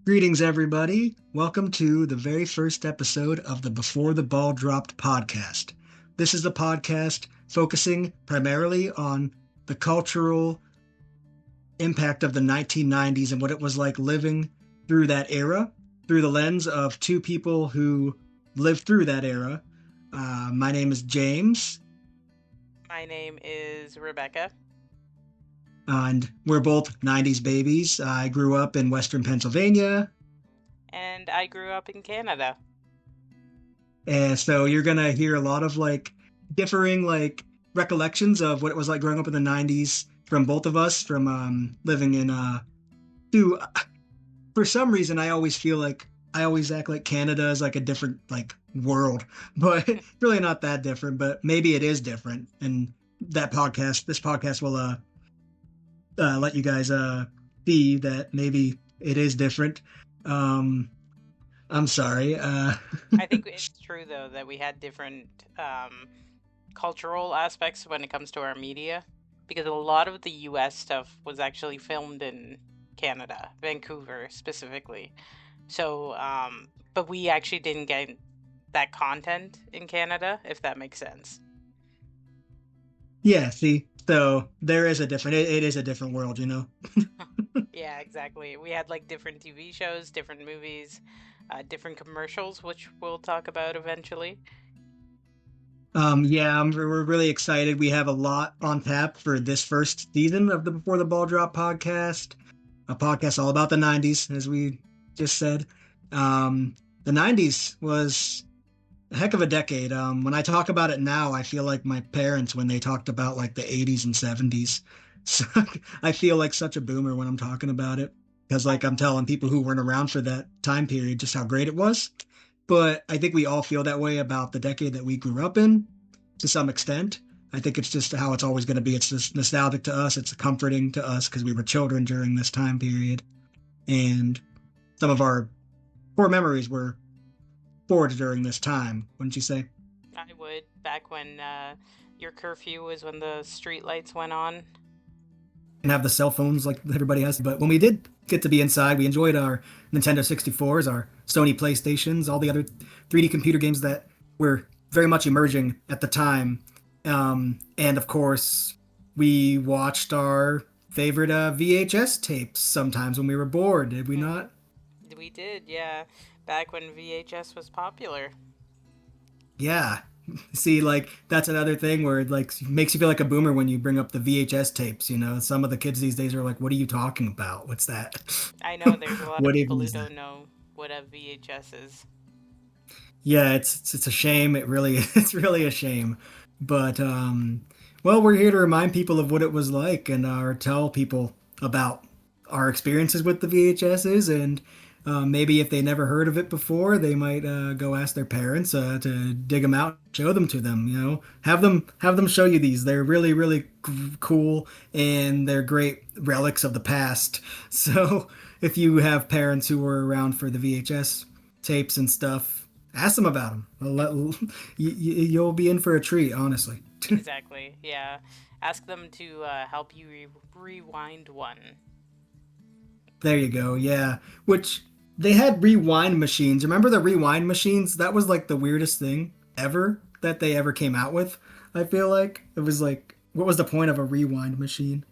Greetings, everybody. Welcome to the very first episode of the Before the Ball Dropped podcast. This is the podcast focusing primarily on the cultural impact of the 1990s and what it was like living through that era through the lens of two people who lived through that era. My name is James, My name is Rebecca. and we're both 90s babies. I grew up in Western Pennsylvania. And I grew up in Canada. And so you're gonna hear a lot of differing recollections of what it was like growing up in the 90s from both of us, from living in to for some reason I always feel like I always act like Canada is like a different world, but really not that different, but maybe it is different. And this podcast will let you guys see that maybe it is different. Um I'm sorry. I think it's true, though, that we had different cultural aspects when it comes to our media, because a lot of the US stuff was actually filmed in Canada, Vancouver specifically. So, but we actually didn't get that content in Canada, if that makes sense. Yeah, see, so there is a different. It is a different world, you know. Yeah, exactly. We had like different TV shows, different movies, different commercials, which we'll talk about eventually. Yeah, we're really excited. We have a lot on tap for this first season of the Before the Ball Drop podcast, a podcast all about the '90s, as we just said. The '90s was a heck of a decade. When I talk about it now, I feel like my parents when they talked about like the '80s and '70s. So I feel like such a boomer when I'm talking about it because I like I'm know. telling people who weren't around for that time period just how great it was. But I think we all feel that way about the decade that we grew up in to some extent. I think it's just how it's always going to be. It's just nostalgic to us. It's comforting to us because we were children during this time period. And some of our core memories were forged during this time, wouldn't you say? I would back when your curfew was when the street lights went on. And have the cell phones like everybody has. But when we did get to be inside, we enjoyed our Nintendo 64s, our Sony PlayStations, all the other 3D computer games that were very much emerging at the time. And of course, we watched our favorite VHS tapes sometimes when we were bored, did we Hmm. not? We did, yeah. Back when VHS was popular. Yeah. See, like that's another thing where it like makes you feel like a boomer when you bring up the VHS tapes. You know, some of the kids these days are like, "What are you talking about? What's that? I know there's a lot of What people even who is that?" don't know what a VHS is. Yeah, it's a shame. It really it's really a shame. But well, we're here to remind people of what it was like and tell people about our experiences with the VHSs and maybe if they never heard of it before, they might go ask their parents to dig them out, show them to them. You know, have them show you these. They're really cool and they're great relics of the past. So if you have parents who were around for the VHS tapes and stuff, ask them about them. You'll be in for a treat, honestly. Exactly, yeah. Ask them to help you rewind one. There you go. Yeah. Which they had rewind machines. Remember the rewind machines? That was like the weirdest thing ever that they ever came out with. I feel like it was like, what was the point of a rewind machine?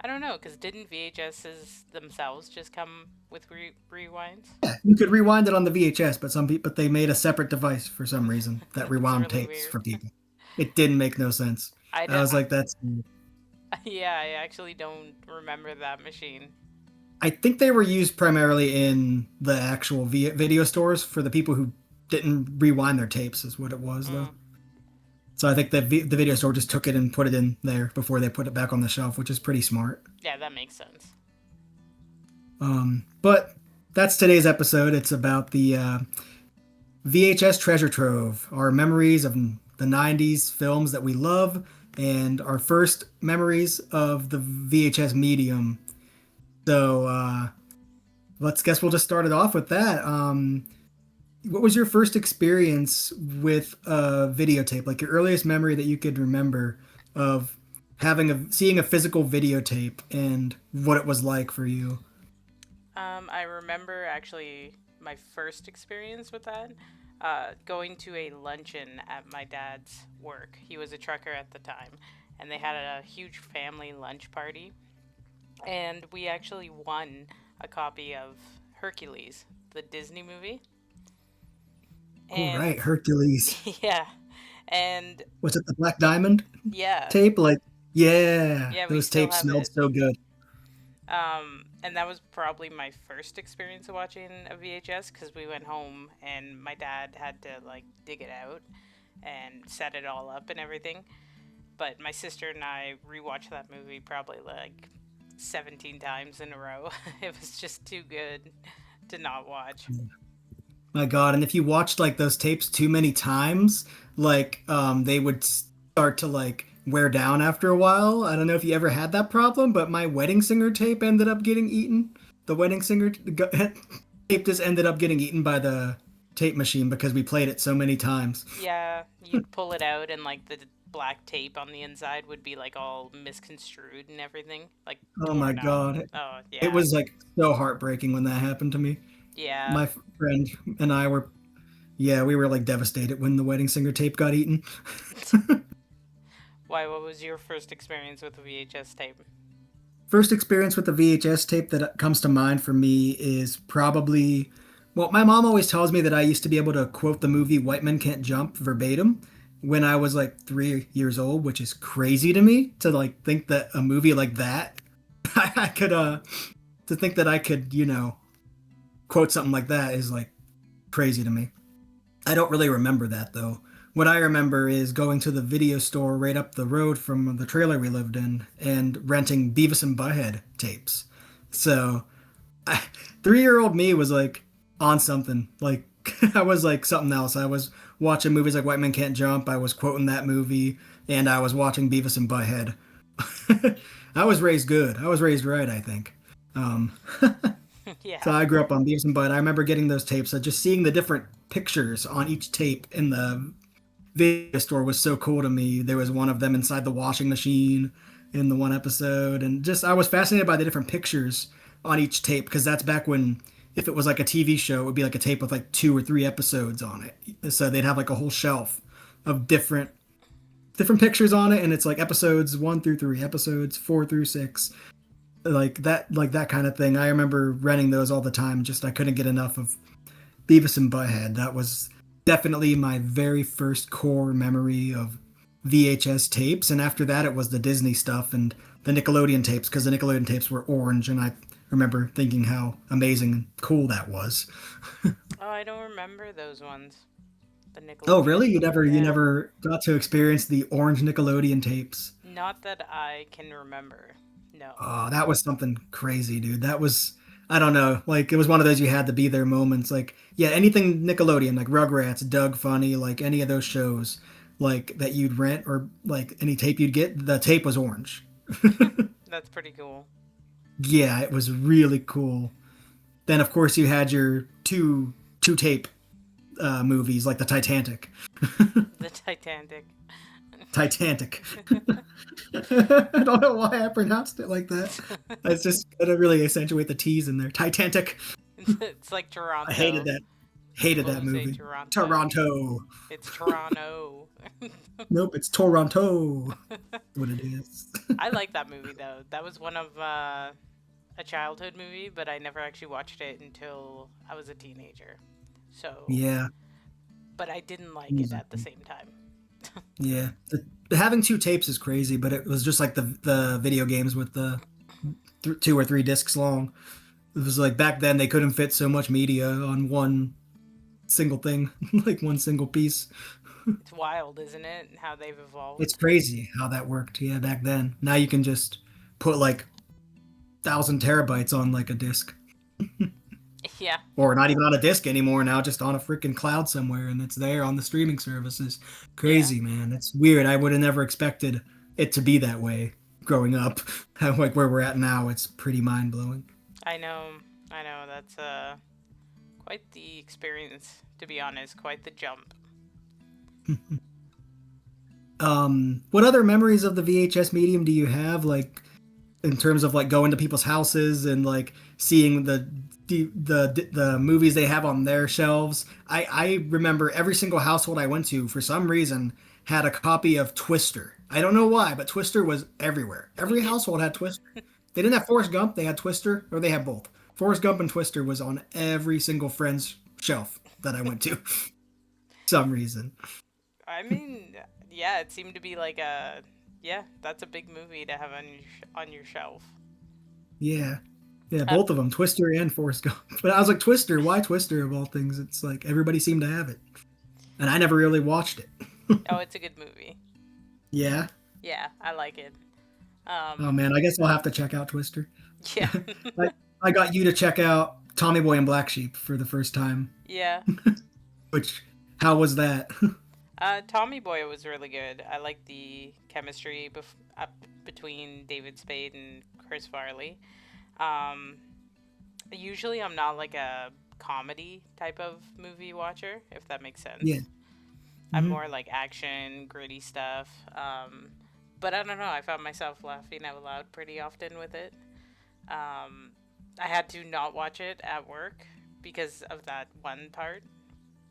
I don't know, because didn't VHSs themselves just come with rewinds? Yeah, you could rewind it on the VHS, but some people, but they made a separate device for some reason that That's rewound really tapes weird. for people. It didn't make no sense. I, I don't, was like, that's. yeah, I actually don't remember that machine. I think they were used primarily in the actual video stores for the people who didn't rewind their tapes, is what it was, though. Mm, So I think the video store just took it and put it in there before they put it back on the shelf, which is pretty smart. yeah, that makes sense. But that's today's episode. It's about the VHS treasure trove, our memories of the '90s films that we love, and our first memories of the VHS medium. So let's guess we'll just start it off with that. What was your first experience with a videotape? Like your earliest memory that you could remember of seeing a physical videotape and what it was like for you? I remember actually my first experience with that, going to a luncheon at my dad's work. He was a trucker at the time, and they had a huge family lunch party, and we actually won a copy of Hercules, the Disney movie. Oh, And right, Hercules. yeah, and Was it the Black Diamond yeah, tape? Like, yeah, yeah, we those still tapes have smelled it. so good. And that was probably my first experience of watching a VHS because we went home and my dad had to like dig it out and set it all up and everything. But my sister and I rewatched that movie probably like 17 times in a row. It was just too good to not watch. My God, and if you watched like those tapes too many times, like they would start to like wear down after a while. I don't know if you ever had that problem, but my Wedding Singer tape ended up getting eaten. The Wedding Singer tape just ended up getting eaten by the tape machine because we played it so many times. Yeah, you'd pull it out and like the black tape on the inside would be like all misconstrued and everything, like Oh my torn up. God. Oh, It yeah. was like so heartbreaking when that happened to me. Yeah. My friend and I were, yeah, we were like devastated when the Wedding Singer tape got eaten. Why, what was your first experience with a VHS tape? First experience with the VHS tape that comes to mind for me is probably, well, my mom always tells me that I used to be able to quote the movie White Men Can't Jump verbatim when I was like 3 years old, which is crazy to me to like think that a movie like that, I could, to think that I could, quote something like that is like crazy to me. I don't really remember that though. What I remember is going to the video store right up the road from the trailer we lived in and renting Beavis and Butthead tapes. So, I, 3-year-old me was like on something. Like I was like something else. I was watching movies like White Men Can't Jump. I was quoting that movie, and I was watching Beavis and Butthead. I was raised good. I was raised right, I think. Um, so Yeah. I grew up on Beavis and Butthead. I remember getting those tapes. So just seeing the different pictures on each tape in the video store was so cool to me. There was one of them inside the washing machine in the one episode, and just I was fascinated by the different pictures on each tape because that's back when if it was like a TV show, it would be like a tape with like 2 or 3 episodes on it. So they'd have like a whole shelf of different pictures on it, and it's like episodes 1 through 3, episodes 4 through 6, like that kind of thing. I remember renting those all the time. Just I couldn't get enough of Beavis and Butthead. That was definitely my very first core memory of VHS tapes. And after that, it was the Disney stuff and the Nickelodeon tapes because the Nickelodeon tapes were orange. And I remember thinking how amazing and cool that was. Oh, I don't remember those ones. The Oh, really? Nickelodeon. You Yeah. never got to experience the orange Nickelodeon tapes? Not that I can remember. No. Oh, that was something crazy, dude. That was, I don't know, like it was one of those you had to be there moments. Like, yeah, anything Nickelodeon, like Rugrats, Doug Funny, like any of those shows, like that you'd rent or like any tape you'd get, the tape was orange. That's pretty cool. Yeah, it was really cool. Then of course you had your two tape movies like the Titanic. The Titanic. Titanic. I don't know why I pronounced it like that. It's just gonna really accentuate the T's in there. Titanic. It's like I hated Toronto. that. Hated People that who say movie. Toronto. Toronto. It's Toronto. Nope, it's Toronto. What it is. I like that movie though. That was one of a childhood movie, but I never actually watched it until I was a teenager. So, Yeah. but I didn't like it at the same time. Yeah. Having 2 tapes is crazy, but it was just like the video games with the 2 or 3 discs long. It was like back then they couldn't fit so much media on one single thing, like one single piece. It's wild, isn't it? How they've It's evolved. crazy how that worked. Yeah, back then. Now you can just put like 1,000 terabytes on like a disc, Yeah, or not even on a disc anymore. Now just on a freaking cloud somewhere, and it's there on the streaming services. yeah. Crazy, man. It's weird. I would have never expected it to be that way growing up. How like where we're at now, it's pretty mind blowing. I know. I know. That's quite the experience, to be honest. Quite the jump. What other memories of the VHS medium do you have? Like, in terms of like going to people's houses and like seeing the movies they have on their shelves. I remember every single household I went to for some reason had a copy of Twister. I don't know why, but Twister was everywhere. We Every did. household had Twister. They didn't have Forrest Gump, they had Twister, or they had both. Forrest Gump and Twister was on every single friend's shelf that I went to for some reason. I mean, yeah, it seemed to be like a yeah, that's a big movie to have on on your shelf. Yeah. Yeah, Uh, both of them, Twister and Forrest Gump. But I was like, Twister, why Twister of all things? It's like everybody seemed to have it. And I never really watched it. oh, it's a good movie. Yeah. Yeah, I like it. Oh Um, man, I guess I'll have to check out Twister. yeah, I, I got you to check out Tommy Boy and Black Sheep for the first time. yeah. Which, how was that? Tommy Boy was really good. I like the chemistry between David Spade and Chris Farley. Um, Usually I'm not like a comedy type of movie watcher, if that makes Yeah. sense. I'm Hmm. more like action, gritty stuff. But I don't know. I found myself laughing out loud pretty often with it. Um, I had to not watch it at work because of that one part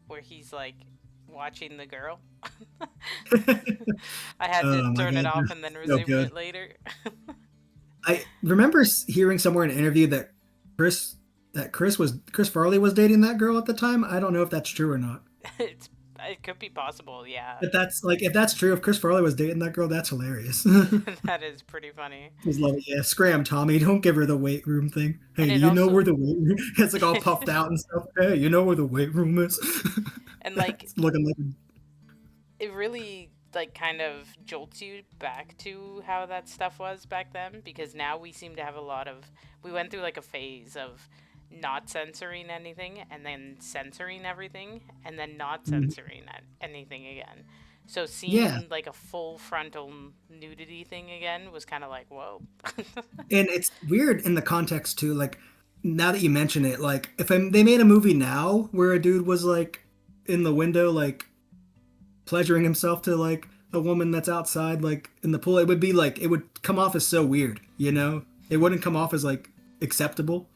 where he's like watching the girl. I had to Oh my turn it God, off they're and then so resume good. it later. I remember hearing somewhere in an interview that Chris Chris Farley was dating that girl at the time. I don't know if that's true or not. it's it could be possible, yeah. But that's like if that's true, if Chris Farley was dating that girl, that's hilarious. That is pretty funny. Just love it. Yeah, scram, Tommy. Don't give her the weight room thing. And Hey, do it you know also where the weight room? It's like all puffed out and stuff. Hey, you know where the weight room is? and like It's looking like it really like kind of jolts you back to how that stuff was back then because now we seem to have a lot of we went through like a phase of not censoring anything and then censoring everything and then not censoring anything again. So yeah. seeing like a full frontal nudity thing again was kind of like whoa. And it's weird in the context too. Like now that you mention it, like if they made a movie now where a dude was like in the window, like pleasuring himself to like a woman that's outside, like in the pool, it would be like it would come off as so weird, you know? It wouldn't come off as like acceptable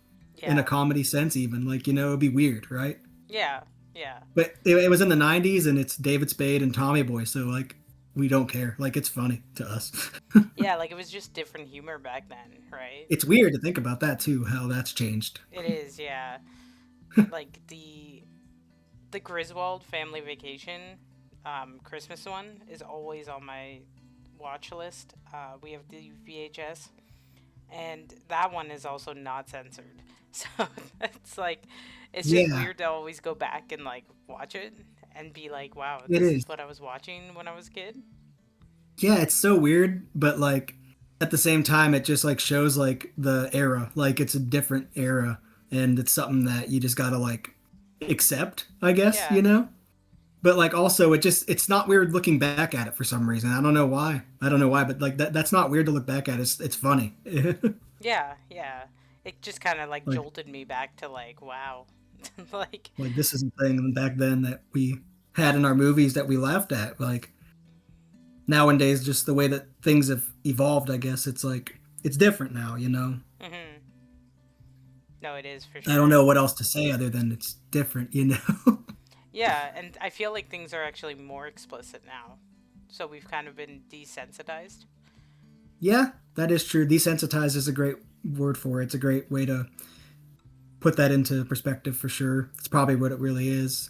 in a Yeah. comedy sense, even like it'd be weird, right? Yeah. Yeah. But it was in the '90s, and it's David Spade and Tommy Boy, so like we don't care. Like it's funny to us. Yeah, like it was just different humor back then, right? It's weird to think about that too, how that's changed. It is, yeah. Like the Griswold Family Vacation Christmas one is always on my watch list. We have the VHS, and that one is also not censored. So it's like it's just Yeah, weird to always go back and like watch it and be like, wow, it this is. is what I was watching when I was a kid. Yeah, it's so weird, but like at the same time, it just like shows like the era. Like it's a different era, and it's something that you just gotta like accept, I guess, Yeah, But like also it's not weird looking back at it for some reason. I don't know why. I don't know why, but like that's not weird to look back at. It's funny. yeah, yeah. It just kind of like Like jolted me back to like, wow, like like this is a thing back then that we had in our movies that we laughed at. Like nowadays, just the way that things have evolved, I guess it's like it's different now. hmm no, it is for I don't sure. know what else to say other than it's different. Yeah, and I feel like things are actually more explicit now. So we've kind of been desensitized. Yeah, that is true. Desensitized is a great word for it. It's a great way to put that into perspective for sure. It's probably what it really is.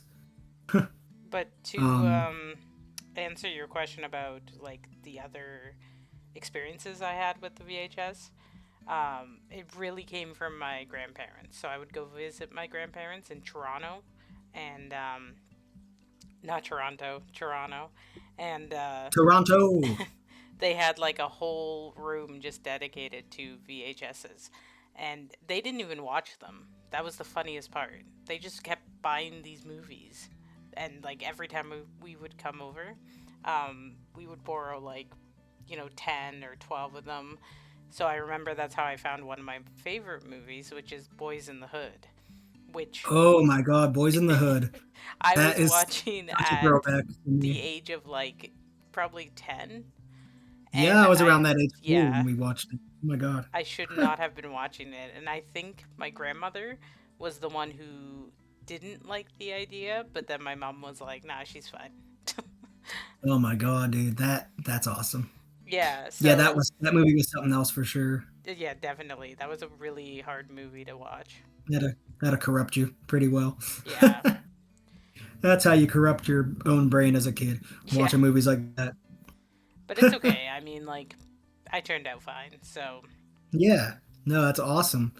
But to Um, answer your question about like the other experiences I had with the VHS, it really came from my grandparents. So I would go visit my grandparents in Toronto, and not Toronto, Toronto, and Toronto. they had like a whole room just dedicated to VHSs. And they didn't even watch them. That was the funniest part. They just kept buying these movies. And like every time we would come over, we would borrow like, 10 or 12 of them. So I remember that's how I found one of my favorite movies, which is Boys in the Hood, which Oh my God, Boys in the Hood. I That was is watching such a at throwback for the me. age of like probably 10, Yeah, And I was around that age too when yeah, we watched it. Oh my god. I should not have been watching it. And I think my grandmother was the one who didn't like the idea, but then my mom was like, nah, she's fine. Oh my god, dude. That's awesome. Yeah, Yeah, so that movie was something else for sure. yeah, definitely. That was a really hard movie to watch. That'll corrupt you pretty well. Yeah, That's how you corrupt your own brain as a kid, yeah. watching movies like that. But it's okay. I mean, like, I turned out fine. So, Yeah. No, that's awesome.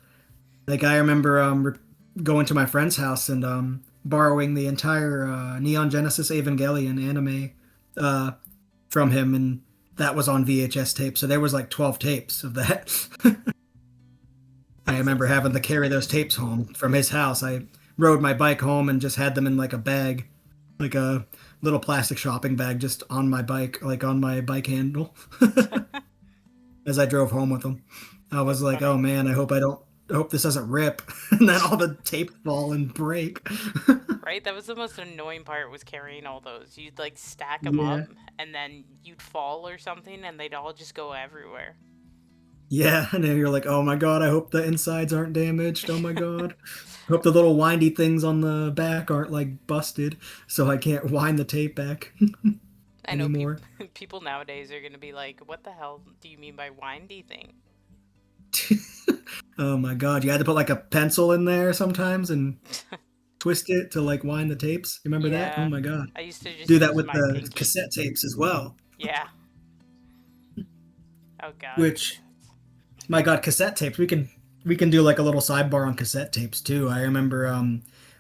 Like I remember going to my friend's house and borrowing the entire Neon Genesis Evangelion anime uh from him, and that was on VHS tape. So there was like 12 tapes of that. I remember Jesus. having to carry those tapes home from his house. I rode my bike home and just had them in like a bag, like a little plastic shopping bag just on my bike, like on my bike handle as I drove home with them. I was That's like, "Oh funny. man, I hope this doesn't rip." And then all the tape fall and break. Right? That was the most annoying part was carrying all those. You'd like stack them Yeah. up and then you'd fall or something and they'd all just go everywhere. Yeah, and then you're like, "Oh my god, I hope the insides aren't damaged. Oh my god. I hope the little windy things on the back aren't like busted so I can't wind the tape back I know anymore." people nowadays are going to be like, "What the hell do you mean by windy thing?" Oh my god, you had to put like a pencil in there sometimes and twist it to like wind the tapes. You remember that? Oh Yeah. my god. I used to just Do that use with my the pinky. cassette tapes as well. Yeah. Oh god, Which, cassettes. my god, cassette tapes. We can do like a little sidebar on cassette tapes too. I remember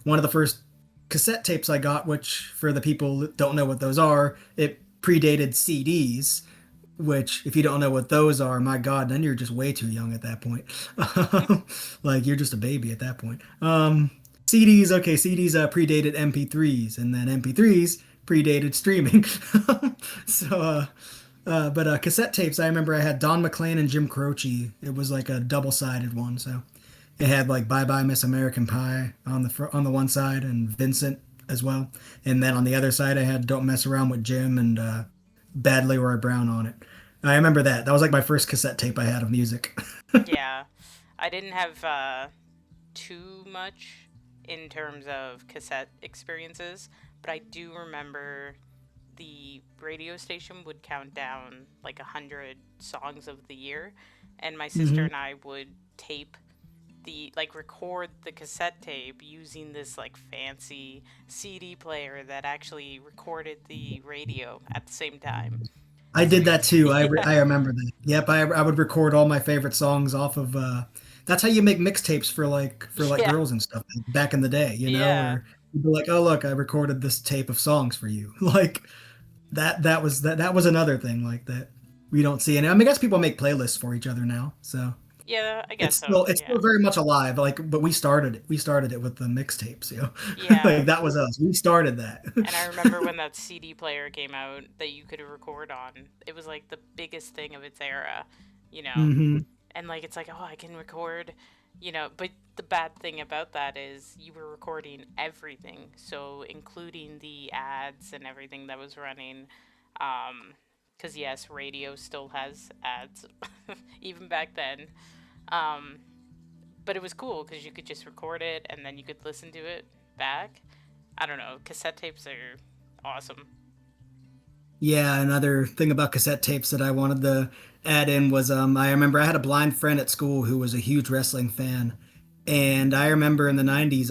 one of the first cassette tapes I got, which for the people that don't know what those are, it predated CDs. Which, if you don't know what those are, my God, then you're just way too young at that point. Like you're just a baby at that point. CDs, okay, CDs predated MP3s, and then MP3s predated streaming. But cassette tapes, I remember I had Don McLean and Jim Croce. It was like a double-sided one, so it had like "Bye Bye Miss American Pie" on on the one side, and Vincent as well, and then on the other side I had "Don't Mess Around with Jim" and "Bad Leroy Brown" on it. I remember that. That was like my first cassette tape I had of music. Yeah. I didn't have too much in terms of cassette experiences, but I do remember the radio station would count down like 100 songs of the year, and my sister Hmm. and I would tape the like record the cassette tape using this like fancy CD player that actually recorded the radio at the same time. I So did we that too. yeah, I remember that. Yep, I would record all my favorite songs off of. That's how you make mixtapes for like yeah, girls and stuff back in the day, you know, yeah, or you'd be like, "Oh look, I recorded this tape of songs for you." Like that was another thing like that we don't see. And I mean, I guess people make playlists for each other now, so yeah. I guess so. it's Yeah, still very much alive. Like, but we started it with the mixtapes, you know, yeah. like that was us. We started that. And I remember when that CD player came out that you could record on. It was like the biggest thing of its era, you know. Hmm. And like it's like, oh, I can record, but the bad thing about that is you were recording everything. So including the ads and everything that was running. Cuz yes, radio still has ads even back then. Um, but it was cool cuz you could just record it and then you could listen to it back. I don't know, cassette tapes are awesome. Yeah, another thing about cassette tapes that I wanted to add in was I remember I had a blind friend at school who was a huge wrestling fan. And I remember in the 90s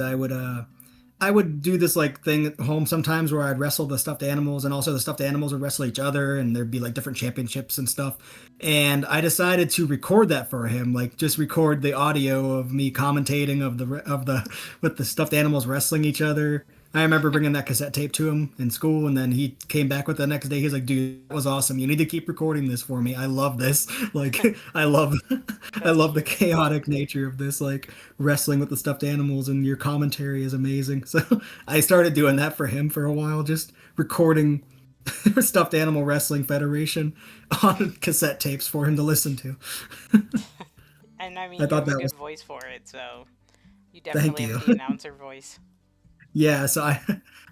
I would do this like thing at home sometimes where I'd wrestle the stuffed animals, and also the stuffed animals would wrestle each other, and there'd be like different championships and stuff. And I decided to record that for him, like just record the audio of me commentating of the with the stuffed animals wrestling each other. I remember bringing that cassette tape to him in school, and then he came back with it the next day. He's like, "Dude, that was awesome. You need to keep recording this for me. I love this. Like, I love, I That's love the cute. chaotic nature of this, like wrestling with the stuffed animals, and your commentary is amazing." So I started doing that for him for a while, just recording stuffed animal wrestling federation on cassette tapes for him to listen to. And I I mean, you thought have a that good was, voice for it, so you thank definitely have you. the announcer voice. Yeah, so I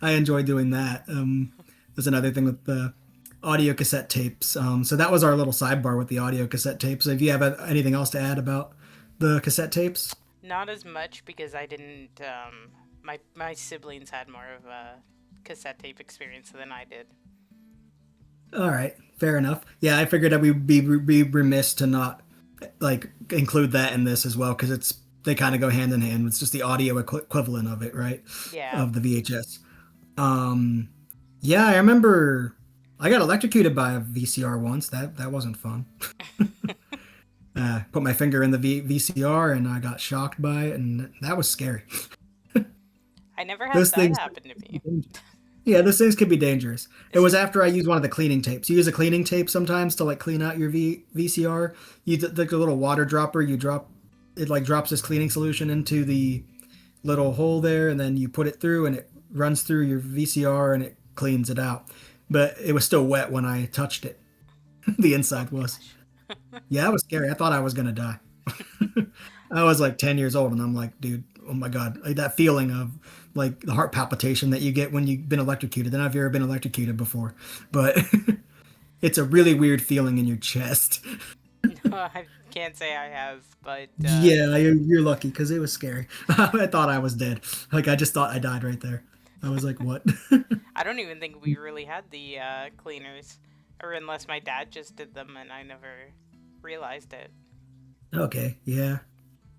I enjoy doing that. There's another thing with the audio cassette tapes. So that was our little sidebar with the audio cassette tapes. If you have anything else to add about the cassette tapes? Not as much because I didn't. My siblings had more of a cassette tape experience than I did. All right, fair enough. Yeah, I figured that we'd be remiss to not like include that in this as well because it's they kind of go hand in hand. It's just the audio equivalent of it, right? Yeah. Of the VHS. Um, yeah, I remember I got electrocuted by a VCR once. That wasn't fun. Put my finger in the VCR and I got shocked by it, and that was scary. I never had Those that things, happen to me. yeah, those things could be dangerous. It was See, after I used one of the cleaning tapes. You use a cleaning tape sometimes to like clean out your VCR. Like a little water dropper. You drop it like drops this cleaning solution into the little hole there, and then you put it through, and it runs through your VCR and it cleans it out. But it was still wet when I touched it. The oh inside was. gosh. Yeah, that was scary. I thought I was gonna die. I was like 10 years old, and I'm like, dude, oh my god, like that feeling of like the heart palpitation that you get when you've been electrocuted. I don't know if you've ever been electrocuted before, but it's a really weird feeling in your chest. No, I can't say I have, but Yeah, you're lucky because it was scary. I thought I was dead. Like I just thought I died right there. I was like, what? I don't even think we really had the cleaners, or unless my dad just did them and I never realized it. Okay, yeah.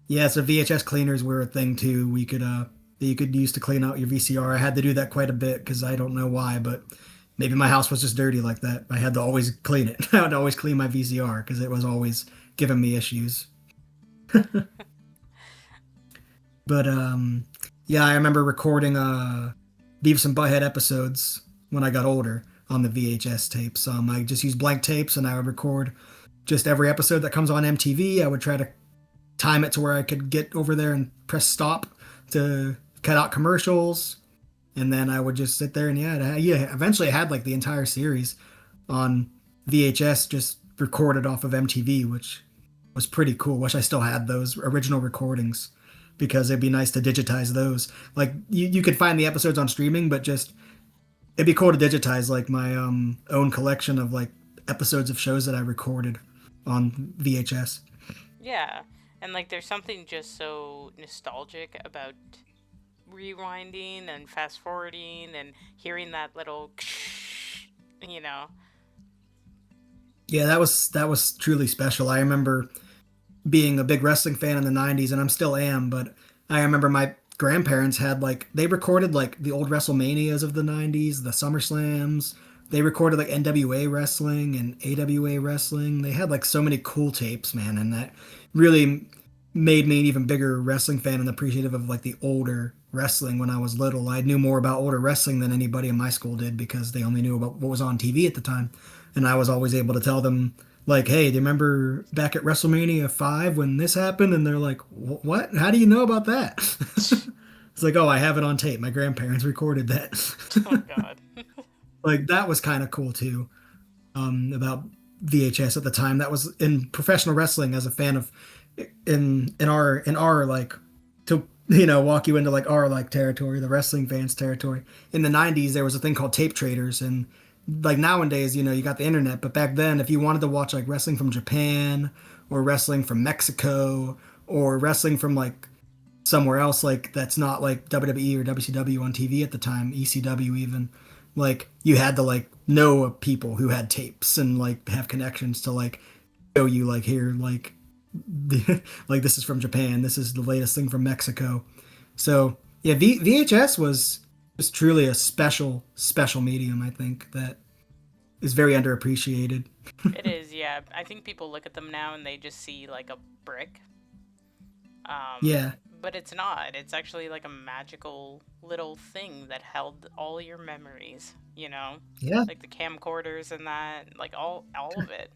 Yeah, so VHS cleaners were a thing too. We could that you could use to clean out your VCR. I had to do that quite a bit because I don't know why, but maybe my house was just dirty like that. I had to always clean it. I would always clean my VCR because it was always giving me issues. But yeah, I remember recording Beavis and Butthead episodes when I got older on the VHS tapes. I just used blank tapes and I would record just every episode that comes on MTV. I would try to time it to where I could get over there and press stop to cut out commercials, and then I would just sit there and yeah. Eventually, I had like the entire series on VHS, just recorded off of MTV, which was pretty cool. Wish I still had those original recordings because it'd be nice to digitize those. Like you could find the episodes on streaming, but just it'd be cool to digitize like my own collection of like episodes of shows that I recorded on VHS. Yeah, and like there's something just so nostalgic about rewinding and fast forwarding and hearing that little, you know. Yeah, that was truly special. I remember being a big wrestling fan in the 90s, and I'm still am, but I remember my grandparents had like they recorded like the old WrestleManias of the 90s, the SummerSlams. They recorded like NWA wrestling and AWA wrestling. They had like so many cool tapes, man, and that really made me an even bigger wrestling fan and appreciative of like the older wrestling when I was little. I knew more about older wrestling than anybody in my school did because they only knew about what was on TV at the time. And I was always able to tell them like, "Hey, do you remember back at WrestleMania 5 when this happened?" And they're like, "What? How do you know about that?" It's like, "Oh, I have it on tape. My grandparents recorded Oh that." God. Like that was kind of cool too. About VHS at the time. That was in professional wrestling as a fan of in our like to walk you into like our like territory, the wrestling fans territory. In the 90s there was a thing called tape traders, and like nowadays, you got the internet, but back then if you wanted to watch like wrestling from Japan or wrestling from Mexico or wrestling from like somewhere else like that's not like WWE or WCW on TV at the time, ECW even, like you had to like know people who had tapes and like have connections to like show you like here like like this is from Japan, this is the latest thing from Mexico. So yeah, VHS was just truly a special medium. I think that is very underappreciated. It is, yeah. I think people look at them now and they just see like a brick. Um, Yeah, but it's not. It's actually like a magical little thing that held all your memories, you know? yeah. Like the camcorders and that, like all of it.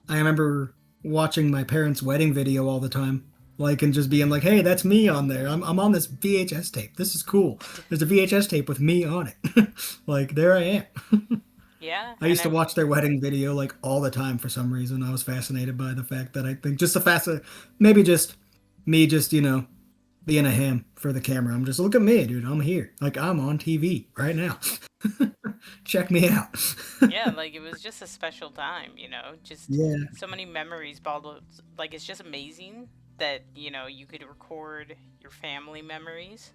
I remember watching my parents' wedding video all the time, like and just being like, "Hey, that's me on there. I'm on this VHS tape. This is cool. There's a VHS tape with me on it. Like there I am." Yeah, I and used to watch their wedding video like all the time for some reason. I was fascinated by the fact that I think just the fact that maybe just me just being a ham for the camera. I'm just look at me, dude. I'm here. Like I'm on TV right now. Check me out. Yeah, like it was just a special time, just Yeah. so many memories bottled. Like it's just amazing that, you could record your family memories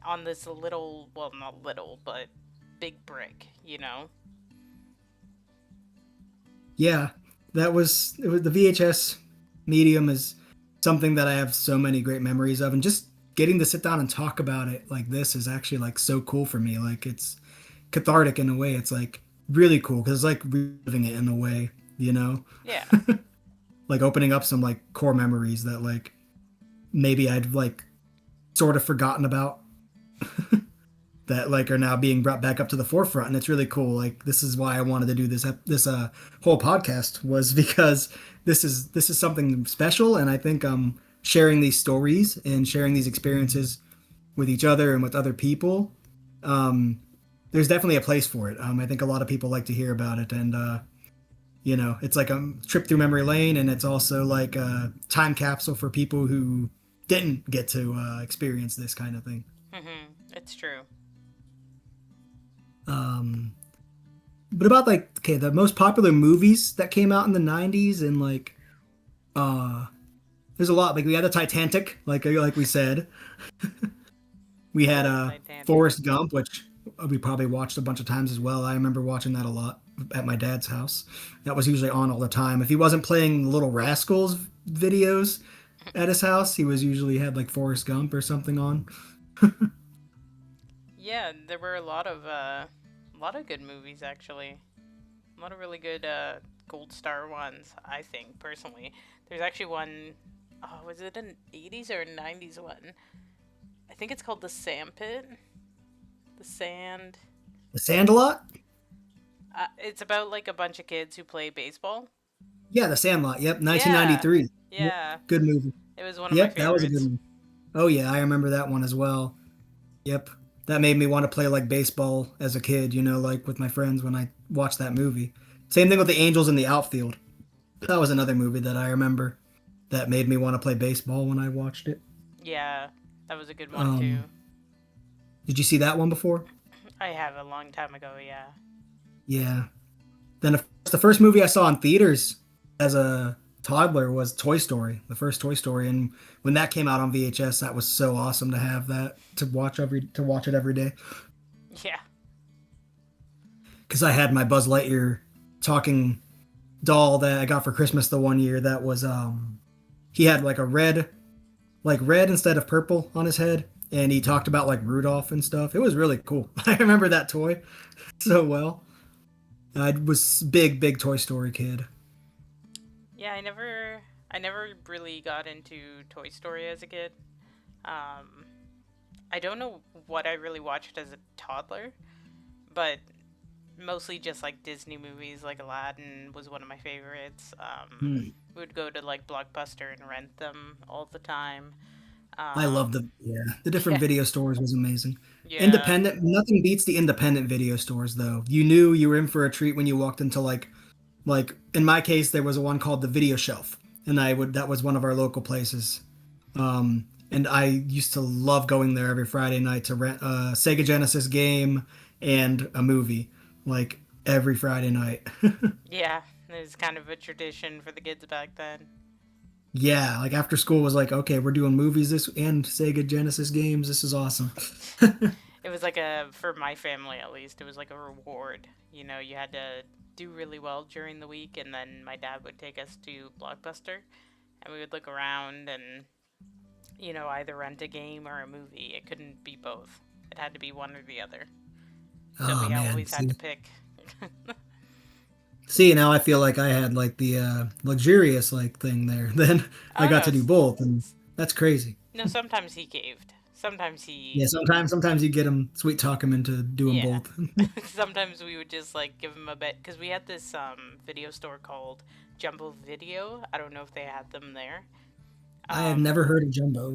on this little, well, not little, but big brick. Yeah. It was the VHS medium is something that I have so many great memories of, and just getting to sit down and talk about it like this is actually like so cool for me. Like it's cathartic in a way. It's like really cool because it's like reliving it in a way, you know? Yeah. Like opening up some like core memories that like maybe I'd like sort of forgotten about that like are now being brought back up to the forefront, and it's really cool. Like this is why I wanted to do this whole podcast, was because this is something special, and I think sharing these stories and sharing these experiences with each other and with other people, um there's definitely a place for it. I think a lot of people like to hear about it, and it's like a trip through memory lane, and it's also like a time capsule for people who didn't get to experience this kind of thing. It's true. um but about like, okay, the most popular movies that came out in the 90s, and like uh there's a lot. Like we had the Titanic, like we said. We had Oh, Titanic. Forrest Gump, which we probably watched a bunch of times as well. I remember watching that a lot at my dad's house. That was usually on all the time. If he wasn't playing Little Rascals videos at his house, he was usually had like Forrest Gump or something on. Yeah, there were a lot of good movies actually. A lot of really good gold star ones, I think, personally. There's actually one, oh, was it an 80s or 90s one? I think it's called The Sand Pit. The Sand. The Sandlot? It's about like a bunch of kids who play baseball. Yeah, The Sandlot. Yep, Yeah. 1993. Yep, Yeah. good movie. It was one of my Yep, that was a good favorites. one. Oh yeah, I remember that one as well. Yep. That made me want to play like baseball as a kid, like with my friends when I watched that movie. Same thing with the Angels in the Outfield. That was another movie that I remember that made me want to play baseball when I watched it. Yeah, that was a good one too. Um, did you see that one before? I have a long time ago, yeah. Yeah. Then the first movie I saw in theaters as a toddler was Toy Story, the first Toy Story, and when that came out on VHS, that was so awesome to have that to watch it every day. Yeah. Because I had my Buzz Lightyear talking doll that I got for Christmas the one year. That was he had like a red instead of purple on his head, and he talked about like Rudolph and stuff. It was really cool. I remember that toy so well. I was big Toy Story kid. Yeah, I never really got into Toy Story as a kid. Um I don't know what I really watched as a toddler, but mostly just like Disney movies, like Aladdin was one of my favorites. Hmm. We would go to like Blockbuster and rent them all the time. I love Um, the different yeah, video stores was amazing. yeah, Independent, nothing beats the independent video stores though. You knew you were in for a treat when you walked into like in my case there was a one called the Video Shelf, and I would that was one of our local places. And I used to love going there every Friday night to rent a Sega Genesis game and a movie, like every Friday night. yeah. It was kind of a tradition for the kids back then. Yeah, like after school was like, okay, we're doing movies this and Sega Genesis games. This is awesome. It was like a, for my family at least, it was like a reward. You had to do really well during the week, and then my dad would take us to Blockbuster, and we would look around and, either rent a game or a movie. It couldn't be both. It had to be one or the other. So Oh we man, always had to pick. see now I feel like I had like the luxurious like thing there. Then I Oh got no, to do both, and that's crazy. no. Sometimes he caved. Sometimes Yeah, he, sometimes you get them sweet talk them into doing yeah. both. Sometimes we would just like give him a bit because we had this video store called Jumbo Video. I don't know if they had them there. I have Um, never heard of Jumbo.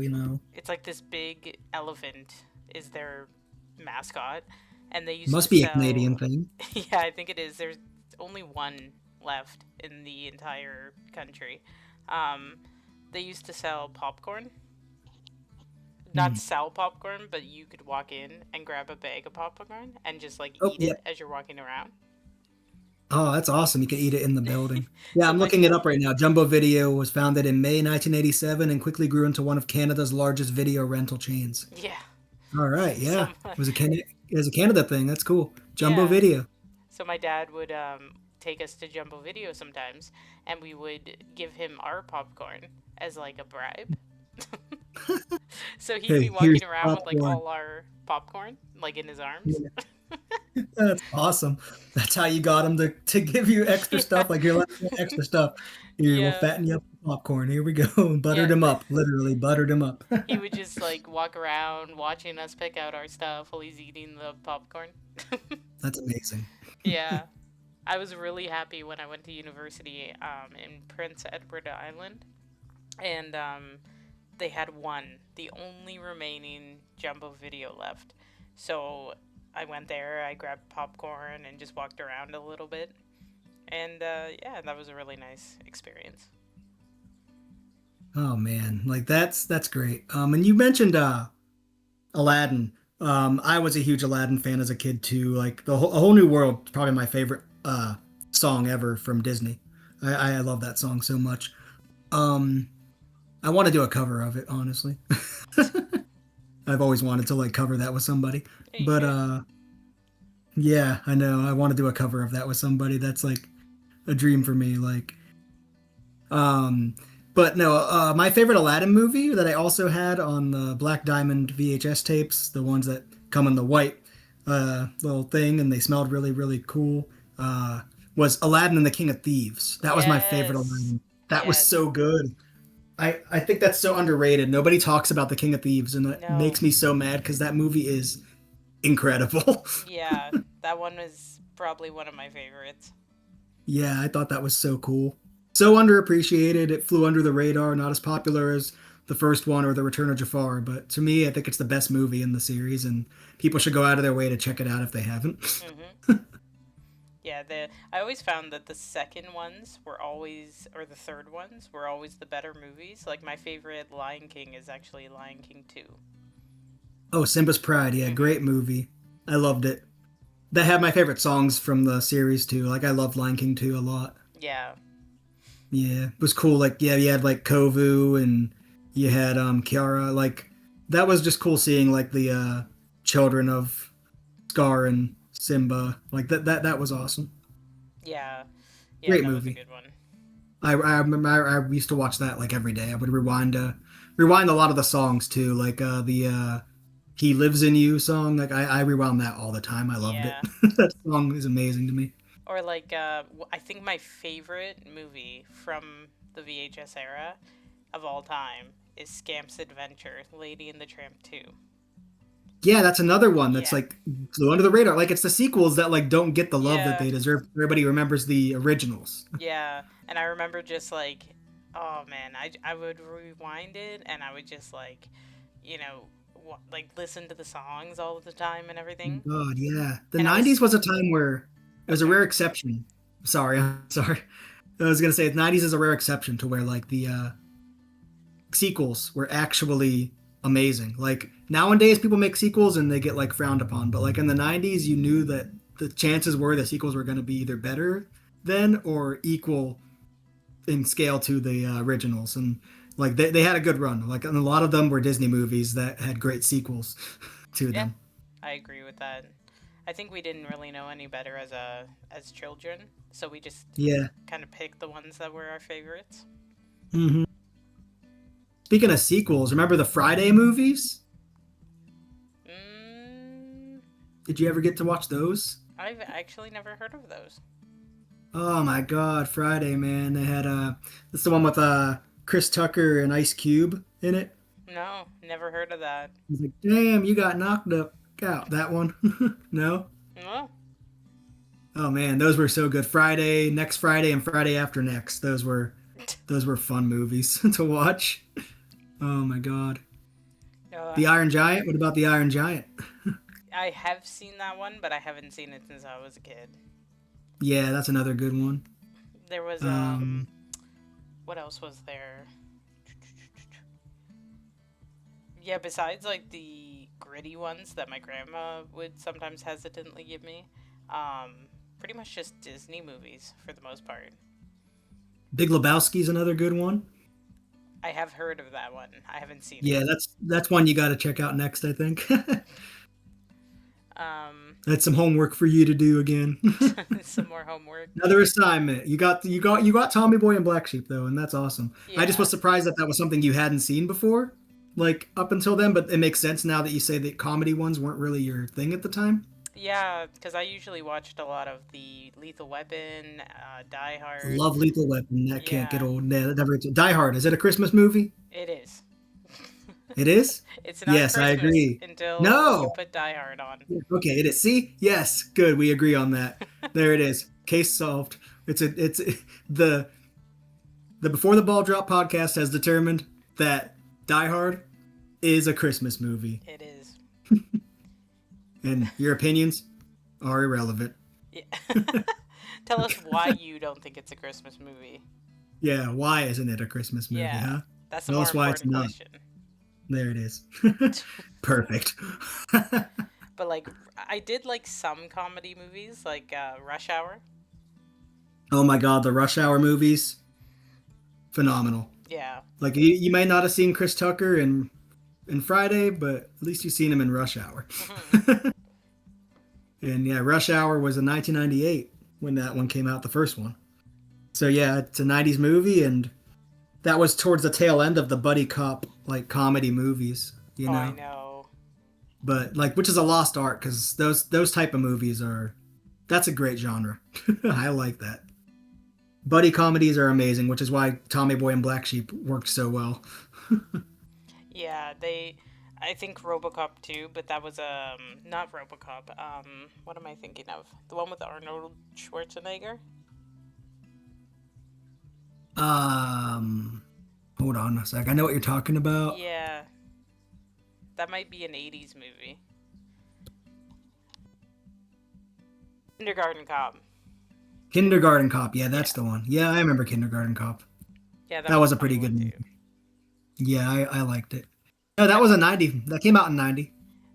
it's like this big elephant is their mascot, and they used to Must be a Canadian sell. thing. Yeah, I think it is. There's only one left in the entire country. Um, they used to sell popcorn not sell popcorn, but you could walk in and grab a bag of popcorn and just like Oh, eat yeah. it as you're walking around. Oh, that's awesome. You can eat it in the building. Yeah, So I'm my looking it up right now. Jumbo Video was founded in May 1987 and quickly grew into one of Canada's largest video rental chains. yeah, All right, so yeah. It was a Canada thing. That's cool. Jumbo yeah, Video. so my dad would take us to Jumbo Video sometimes, and we would give him our popcorn as like a bribe. So he'd be Hey, here's walking around with like popcorn. all our popcorn like in his arms. Yeah, that's awesome. That's how you got him to give you extra Yeah, stuff. Like you're like extra stuff. Here, we'll yeah, fatten you up with popcorn. Here we go. Buttered yeah. him up. Literally buttered him up. He would just like walk around watching us pick out our stuff while he's eating the popcorn. That's amazing. Yeah, I was really happy when I went to university in Prince Edward Island, and they had one, the only remaining Jumbo Video left. So I went there, I grabbed popcorn, and just walked around a little bit. And yeah, that was a really nice experience. Oh man, like that's great. And you mentioned Aladdin. I was a huge Aladdin fan as a kid too. Like A Whole New World, probably my favorite song ever from Disney. I love that song so much. Um, I want to do a cover of it, honestly. I've always wanted to like cover that with somebody. Yeah, you But should. yeah, I know. I want to do a cover of that with somebody. That's like a dream for me. Like um but no, my favorite Aladdin movie that I also had on the Black Diamond VHS tapes, the ones that come in the white little thing and they smelled really, really cool, was Aladdin and the King of Thieves. That was my favorite Yes. Aladdin. That was Yes. so good. I think that's so underrated. Nobody talks about the King of Thieves, and it No. makes me so mad because that movie is incredible. Yeah, that one was probably one of my favorites. Yeah, I thought that was so cool. So underappreciated. It flew under the radar, not as popular as the first one or The Return of Jafar, but to me, I think it's the best movie in the series, and people should go out of their way to check it out if they haven't. Hmm. Yeah, the I always found that the second ones were always, or the third ones were always the better movies. Like my favorite Lion King is actually Lion King 2. Oh, Simba's Pride. Yeah, Hmm. great movie. I loved it. They have my favorite songs from the series too. Like I loved Lion King 2 a lot. Yeah, Yeah, it was cool. Like yeah, you had like Kovu and you had Kiara. Like that was just cool seeing like the children of Scar and Simba. Like that was awesome. yeah, yeah. Great That was a movie. good one. I remember I used to watch that like every day. I would rewind a lot of the songs too, like the He Lives in You song. Like I rewound that all the time. I loved it. Yeah, That song is amazing to me. or like I think my favorite movie from the VHS era of all time is Scamp's Adventure, Lady and the Tramp 2. Yeah, that's another one that's Yeah, like flew under the radar. Like it's the sequels that like don't get the love that yeah, they deserve. Everybody remembers the originals. yeah. And I remember just like, oh man, I would rewind it and I would just like, you know, like listen to the songs all of the time and Oh everything. God, yeah. The And I was 90s was a time where it was a okay. rare exception. Sorry, I'm sorry. I was gonna say the 90s is a rare exception to where like the sequels were actually amazing. Like nowadays, people make sequels and they get like frowned upon, but like in the 90s, you knew that the chances were the sequels were going to be either better than or equal in scale to the originals. And like they had a good run. Like and a lot of them were Disney movies that had great sequels to Yeah, them. I agree with that. I think we didn't really know any better as children, so we just Yeah. kind of picked the ones that were our favorites. Hmm. Speaking of sequels, remember the Friday movies? Mm, Did you ever get to watch those? I've actually never heard of those. Oh my God, Friday, man. They had that's the one with Chris Tucker and Ice Cube in it. No, never heard of that. He's like, "Damn, you got knocked up out." That one. No? No. Oh man, those were so good. Friday, next Friday and Friday after next. Those were fun movies to watch. Oh my God. No, The Iron Giant? What about the Iron Giant? I have seen that one, but I haven't seen it since I was a kid. Yeah, that's another good one. There was Um what else was there? Yeah, besides like the gritty ones that my grandma would sometimes hesitantly give me, pretty much just Disney movies for the most part. Big Lebowski's another good one. I have heard of that one. I haven't seen it. Yeah, that's one you got to check out next, I think. Um, That's some homework for you to do again. some more homework. Another assignment. You got Tommy Boy and Black Sheep though, and that's awesome. I just Yeah. was surprised that that was something you hadn't seen before, like up until then. But it makes sense now that you say that comedy ones weren't really your thing at the time. Yeah, because I usually watched a lot of the Lethal Weapon, Die Hard. Love Lethal Weapon. That can't get Yeah, old. Never. Die Hard. Is it a Christmas movie? it is. It is. It's not Yes, I Christmas agree. until you No. put Die Hard on. Okay, it is. See, yes, good. We agree on that. There it is. Case solved. It's the the Before the Ball Drop podcast has determined that Die Hard is a Christmas movie, It is. and your opinions are irrelevant. Yeah. Tell us why you don't think it's a Christmas movie. Yeah, why isn't it a Christmas movie, Yeah, huh? that's the Tell more us why it's important not. question. There it is. Perfect. But like, I did like some comedy movies, like Rush Hour. Oh my God, the Rush Hour movies, phenomenal. Yeah. Like you may not have seen Chris Tucker in Friday, but at least you've seen him in Rush Hour. Hmm. And yeah, Rush Hour was in 1998 when that one came out, the first one. So yeah, it's a 90s movie, and that was towards the tail end of the buddy cop like comedy movies, you Oh, I know. know. But like, which is a lost art because those type of movies are that's a great genre. I like that. Buddy comedies are amazing, which is why Tommy Boy and Black Sheep worked so well. Yeah, they. I think RoboCop too, but that was not RoboCop. What am I thinking of? The one with Arnold Schwarzenegger. Um, Hold on a sec. I know what you're talking about. Yeah, that might be an '80s movie. Kindergarten Cop. Kindergarten Cop. Yeah, that's Yeah, the one. Yeah, I remember Kindergarten Cop. yeah, that That was was a a funny pretty one good too. movie. Yeah, I liked it. No, that I, was a 90. That came out in 90.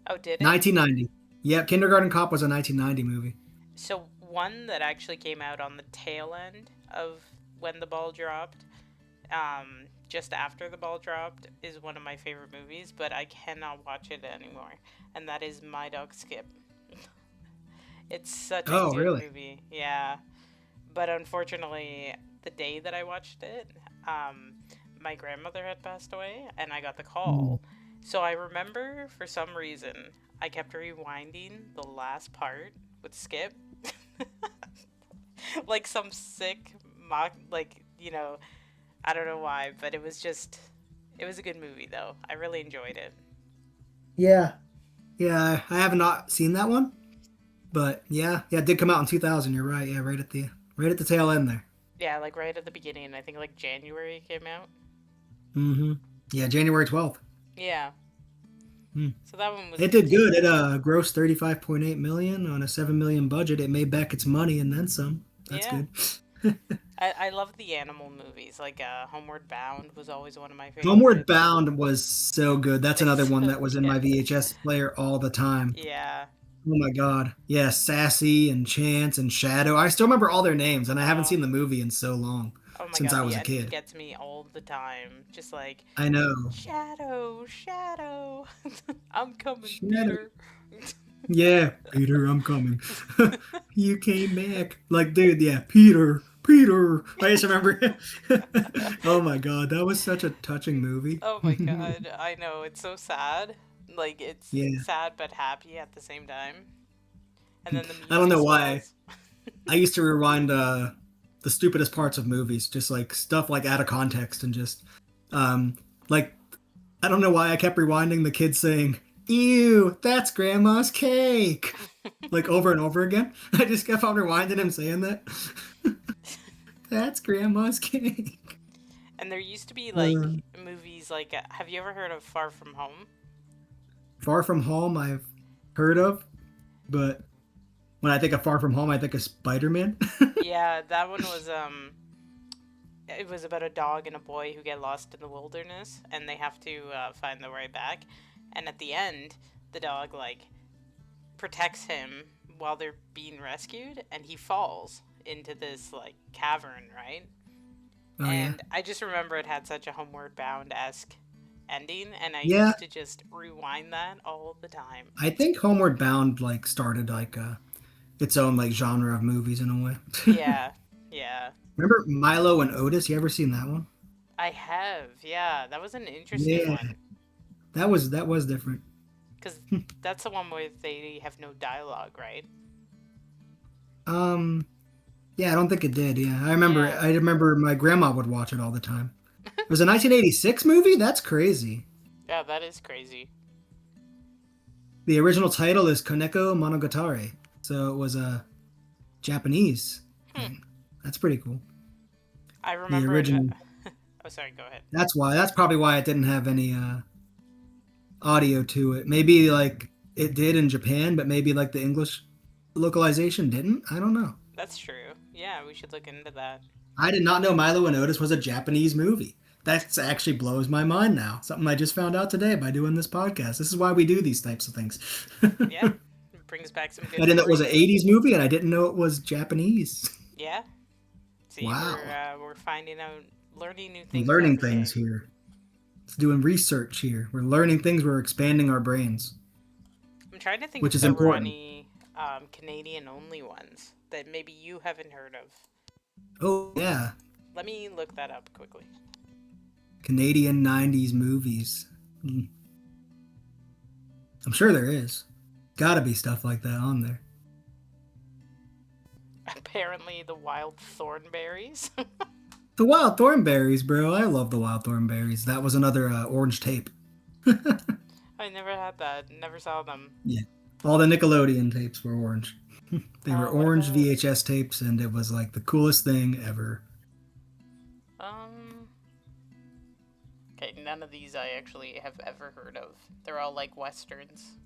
oh, did it? 1990. Yeah, Kindergarten Cop was a 1990 movie. So one that actually came out on the tail end of when the ball dropped, just after the ball dropped, is one of my favorite movies, but I cannot watch it anymore, and that is My Dog Skip. It's such a Oh, good really? movie, yeah. But unfortunately, the day that I watched it, my grandmother had passed away, and I got the Mm. call. So I remember for some reason I kept rewinding the last part with Skip, like some sick mock, like I don't know why, but it was a good movie though. I really enjoyed it. Yeah. Yeah, I have not seen that one, but yeah, it did come out in 2000. You're right. Yeah, right at the tail end there. Yeah, like right at the beginning. I think like January it came out. Mm-hmm. Yeah, January 12th. Yeah, Hmm. so that one was It good did good. too. It grossed 35.8 million on a 7 million budget. It made back its money and then some. That's Yeah, good. I love the animal movies. Like Homeward Bound was always one of my Homeward favorites. Bound was so good. That's another It's one so that was in my good. VHS player all the time. Yeah. Oh my God. Yeah, Sassy and Chance and Shadow. I still remember all their names, and I haven't Oh, seen the movie in so long, oh my since God, I the was a ending kid. gets me all the time. Just like I know. Shadow, Shadow, I'm coming, Shadow. Peter. Yeah, Peter, I'm coming. You came back. Like, dude, yeah, Peter. I just remember. Oh my God, that was such a touching movie. Oh my God, I know it's so sad. Like it's Yeah. sad but happy at the same time. And then the I don't music know why. swells. I used to rewind the stupidest parts of movies, just like stuff like out of context and just um like I don't know why I kept rewinding the kids saying, "Ew, that's grandma's cake." Like over and over again. I just kept on rewinding him saying that. That's grandma's cake. And there used to be like Uh, movies like have you ever heard of Far From Home? Far From Home I've heard of, but when I think of Far From Home I think of Spider-Man. Yeah, that one was it was about a dog and a boy who get lost in the wilderness, and they have to find their way back. And at the end, the dog like protects him while they're being rescued, and he falls into this like cavern, right? Oh yeah. And I just remember it had such a Homeward Bound esque ending, and I Yeah, used to just rewind that all the time. I think Homeward Bound like started like its own like genre of movies in a way. Yeah, yeah. Remember Milo and Otis? You ever seen that one? I have, yeah. That was an interesting Yeah, one. that was different. Because that's the one where they have no dialogue, right? Um, yeah, I don't think it did. Yeah, I remember. Yeah. I remember my grandma would watch it all the time. It was a 1986 movie. That's crazy. Yeah, that is crazy. The original title is Koneko Monogatari, so it was a Japanese Hmm. thing. That's pretty cool. I The remember it. original. Oh, sorry, go ahead. That's why. That's probably why it didn't have any audio to it. Maybe like it did in Japan, but maybe like the English localization didn't. I don't know. That's true. Yeah, we should look into that. I did not know Milo and Otis was a Japanese movie. That actually blows my mind now. Something I just found out today by doing this podcast. This is why we do these types of things. Yeah, it brings back some I good didn't know it was an memories. 80s movie, and I didn't know it was Japanese. Yeah. See, Wow. we're finding out, learning new We're things learning every things day. here. It's doing research here. We're learning things. We're expanding our brains, I'm trying to think which if is there were important. any Canadian only ones that maybe you haven't heard of. Oh, yeah. Let me look that up quickly. Canadian 90s movies. Hmm. I'm sure there is. Gotta be stuff like that on there. Apparently, the wild thornberries. The Wild Thornberries, bro. I love the Wild Thornberries. That was another orange tape. I never had that. Never saw them. Yeah. All the Nickelodeon tapes were orange. They were What orange about VHS tapes, and it was like the coolest thing ever. um? Okay, none of these I actually have ever heard of. They're all like westerns.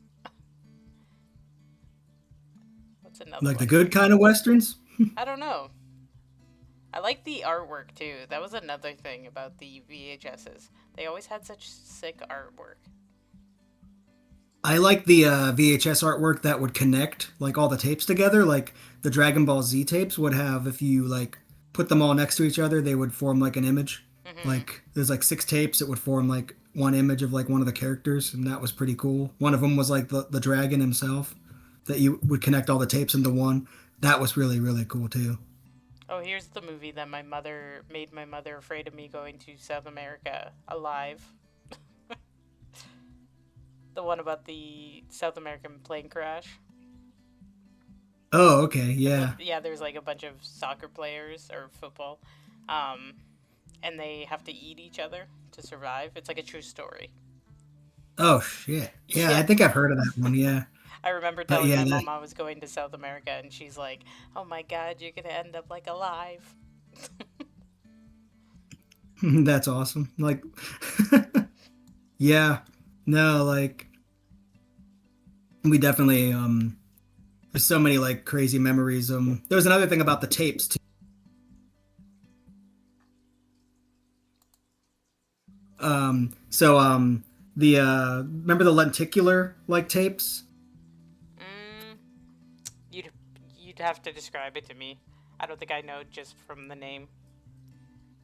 What's another Like the one? good kind of westerns. I don't know. I like the artwork too. That was another thing about the VHSs. They always had such sick artwork. I like the VHS artwork that would connect like all the tapes together. Like the Dragon Ball Z tapes would have, if you like put them all next to each other, they would form like an image. Mhm. Like there's like six tapes, it would form like one image of like one of the characters, and that was pretty cool. One of them was like the dragon himself, that you would connect all the tapes into one. That was really cool too. Oh, here's the movie that my mother made my mother afraid of me going to South America alive. The one about the South American plane crash. Oh, okay, And yeah. yeah, there's like a bunch of soccer players or football. Um, and they have to eat each other to survive. It's like a true story. Oh shit. Yeah, I Yeah. think I've heard of that one. Yeah, I remember but telling yeah, my that mom I was going to South America, and she's like, "Oh my God, you're gonna end up like alive." that's awesome. Like, yeah, no, like we definitely there's so many like crazy memories. There was another thing about the tapes too. So the remember the lenticular like tapes? Mm, you'd you'd have to describe it to me. I don't think I know just from the name.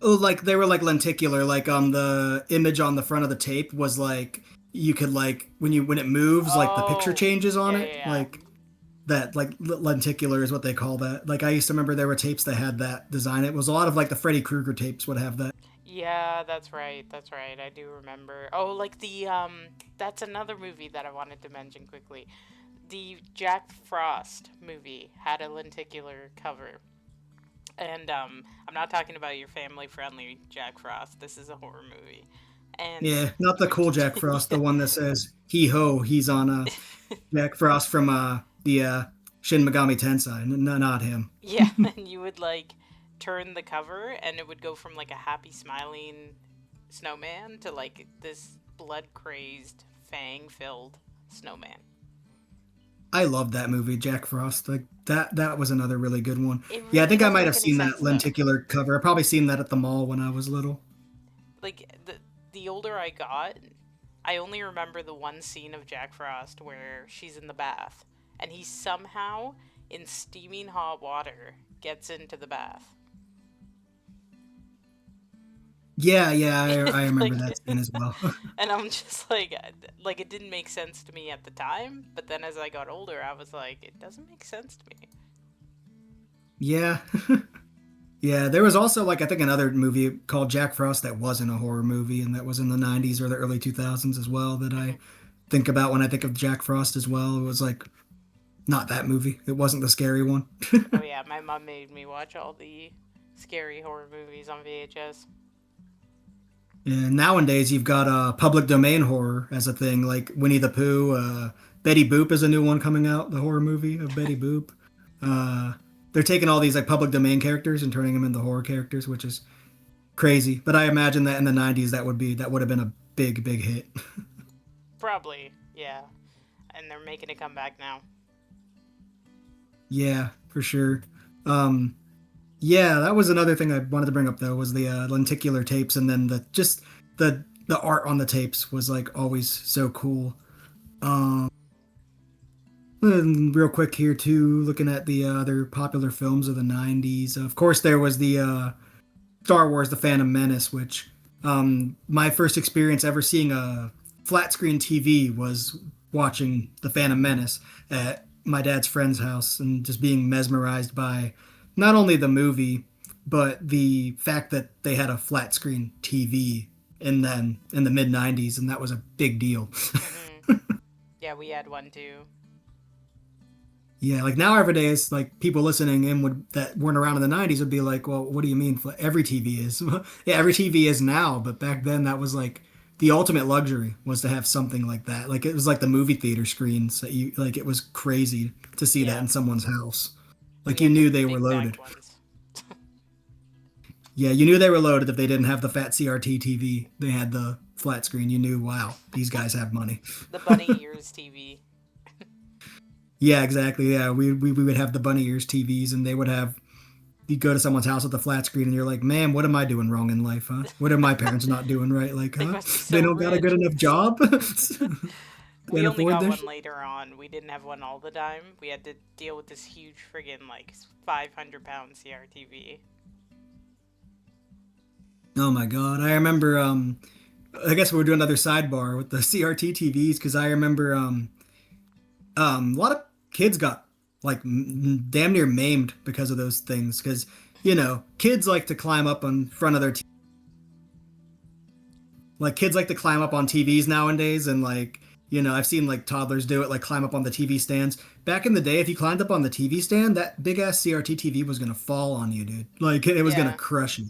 Oh, like they were like lenticular. Like the image on the front of the tape was like you could like when it moves, like the picture Oh, changes on yeah, it. yeah, yeah. Like that, like lenticular is what they call that. Like I used to remember there were tapes that had that design. It was a lot of like the Freddy Krueger tapes would have that. Yeah, that's right. That's right. I do remember. Oh, like the that's another movie that I wanted to mention quickly. The Jack Frost movie had a lenticular cover. And I'm not talking about your family-friendly Jack Frost. This is a horror movie. And Yeah, not the you would cool Jack Frost, yeah. the one that says "He ho." He's on Jack Frost from the Shin Megami Tensei. No, not him. Yeah, and you would like turn the cover and it would go from like a happy smiling snowman to like this blood crazed fang filled snowman. I love that movie, Jack Frost. Like that was another really good one. It Yeah, I really think I doesn't might make have any seen that sense though. lenticular cover. I probably seen that at the mall when I was little. Like the older I got, I only remember the one scene of Jack Frost where she's in the bath and he somehow in steaming hot water gets into the bath. Yeah, yeah, I remember Like that scene as well. and I'm just like it didn't make sense to me at the time, but then as I got older, I was like it doesn't make sense to me. Yeah. Yeah, there was also like I think another movie called Jack Frost that wasn't a horror movie and that was in the 90s or the early 2000s as well that I Hmm. think about when I think of Jack Frost as well. It was like not that movie. It wasn't the scary one. Oh yeah, my mom made me watch all the scary horror movies on VHS. And nowadays you've got public domain horror as a thing, like Winnie the Pooh. Betty Boop is a new one coming out, the horror movie of Betty Boop. Uh, they're taking all these like public domain characters and turning them into horror characters, which is crazy. But I imagine that in the 90s that would have been a big hit. Probably, yeah. And they're making it come back now. Yeah, for sure. Um, yeah, that was another thing I wanted to bring up though was the lenticular tapes and then the art on the tapes was like always so cool. Um, and real quick here too, looking at the other popular films of the 90s. Of course, there was the Star Wars: The Phantom Menace, which my first experience ever seeing a flat screen TV was watching The Phantom Menace at my dad's friend's house and just being mesmerized by not only the movie but the fact that they had a flat screen TV in the mid 90s and that was a big deal. Hmm. Yeah, we had one too. Yeah, like nowadays, like people listening in would that weren't around in the 90s would be like, well, what do you mean? Every TV is. Yeah, every TV is now, but back then that was like the ultimate luxury was to have something like that. Like it was like the movie theater screens that you like it was crazy to see that Yeah, in someone's house. we Like you had the knew they were big back loaded. ones. Yeah, you knew they were loaded if they didn't have the fat CRT TV. They had the flat screen. You knew, wow, these guys have money. The bunny ears TV. Yeah, exactly. Yeah, we would have the bunny ears TVs and they would have you go to someone's house with a flat screen and you're like, man, what am I doing wrong in life, huh? What are my parents not doing right? Like, They huh? must be They so don't got a good rich. enough job? We Can't only afford got this? one later on. We didn't have one all the time. We had to deal with this huge friggin' like 500-pound CRTV. Oh my God. I remember I guess we'll do another sidebar with the CRT TVs because I remember a lot of kids got like damn near maimed because of those things because kids like to climb up on front of their like kids like to climb up on TVs nowadays and like I've seen like toddlers do it like climb up on the TV stands. Back in the day if you climbed up on the TV stand, that big ass CRT TV was going to fall on you, dude. Like it was going to Yeah. crush you.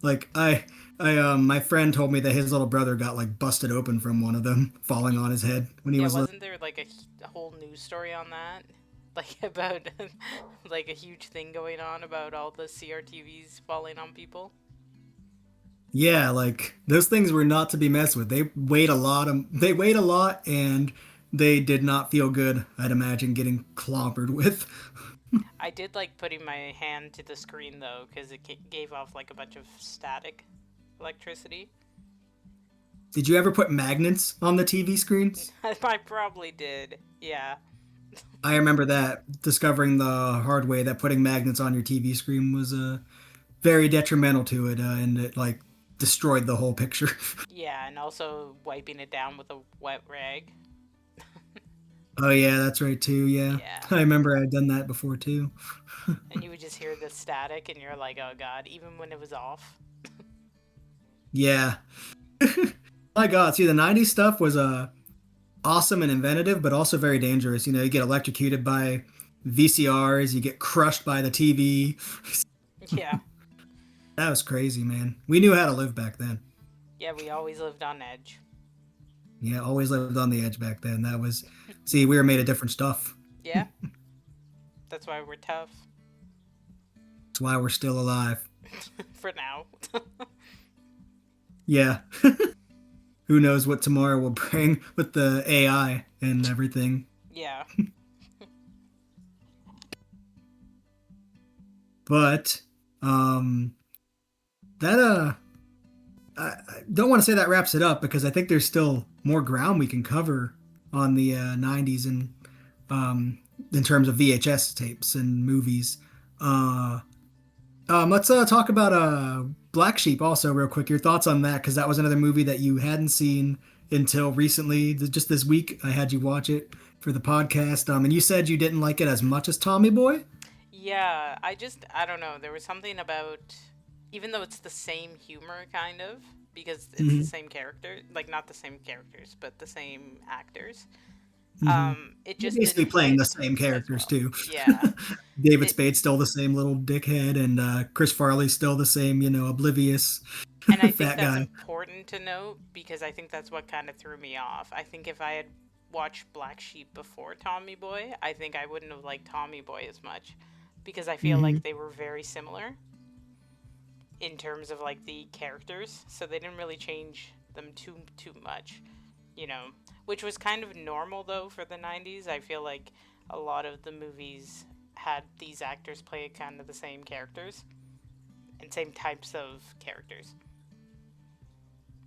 Like I my friend told me that his little brother got like busted open from one of them falling on his head when he Yeah, was little. wasn't there like a whole news story on that? Like about like a huge thing going on about all the CRTVs falling on people? Yeah, like those things were not to be messed with. They weighed a lot and they did not feel good, I'd imagine getting clobbered with. I did like putting my hand to the screen though, because it gave off like a bunch of static electricity. Did you ever put magnets on the TV screens? I probably did. Yeah. I remember that discovering the hard way that putting magnets on your TV screen was very detrimental to it, and it like destroyed the whole picture. Yeah, and also wiping it down with a wet rag. Oh yeah, that's right too. Yeah, Yeah. I remember I'd done that before too. And you would just hear the static and you're like, oh god, even when it was off. Yeah, my God. See, the '90s stuff was awesome and inventive, but also very dangerous. You get electrocuted by VCRs, you get crushed by the TV. Yeah. That was crazy, man. We knew how to live back then. Yeah, we always lived on edge. Yeah, always lived on the edge back then. See, we were made of different stuff. Yeah, that's why we're tough. That's why we're still alive. For now. Yeah. Who knows what tomorrow will bring with the AI and everything. Yeah. But um, that I don't want to say that wraps it up because I think there's still more ground we can cover on the 90s and um, in terms of VHS tapes and movies. Uh, let's talk about Black Sheep also real quick. Your thoughts on that because that was another movie that you hadn't seen until recently. Just this week, I had you watch it for the podcast. And you said you didn't like it as much as Tommy Boy. Yeah, I don't know. There was something about, even though it's the same humor, kind of, because it's the Hmm. same character, like not the same characters, but the same actors. Hmm. It You're just basically didn't playing the hit same as characters well. too. Yeah. David It Spade's still the same little dickhead, and Chris Farley's still the same, oblivious And I think fat that's guy. important to note because I think that's what kind of threw me off. I think if I had watched Black Sheep before Tommy Boy, I think I wouldn't have liked Tommy Boy as much because I feel Hmm. like they were very similar in terms of like the characters, so they didn't really change them too much, you know, which was kind of normal though for the 90s. I feel like a lot of the movies had these actors play kind of the same characters and same types of characters.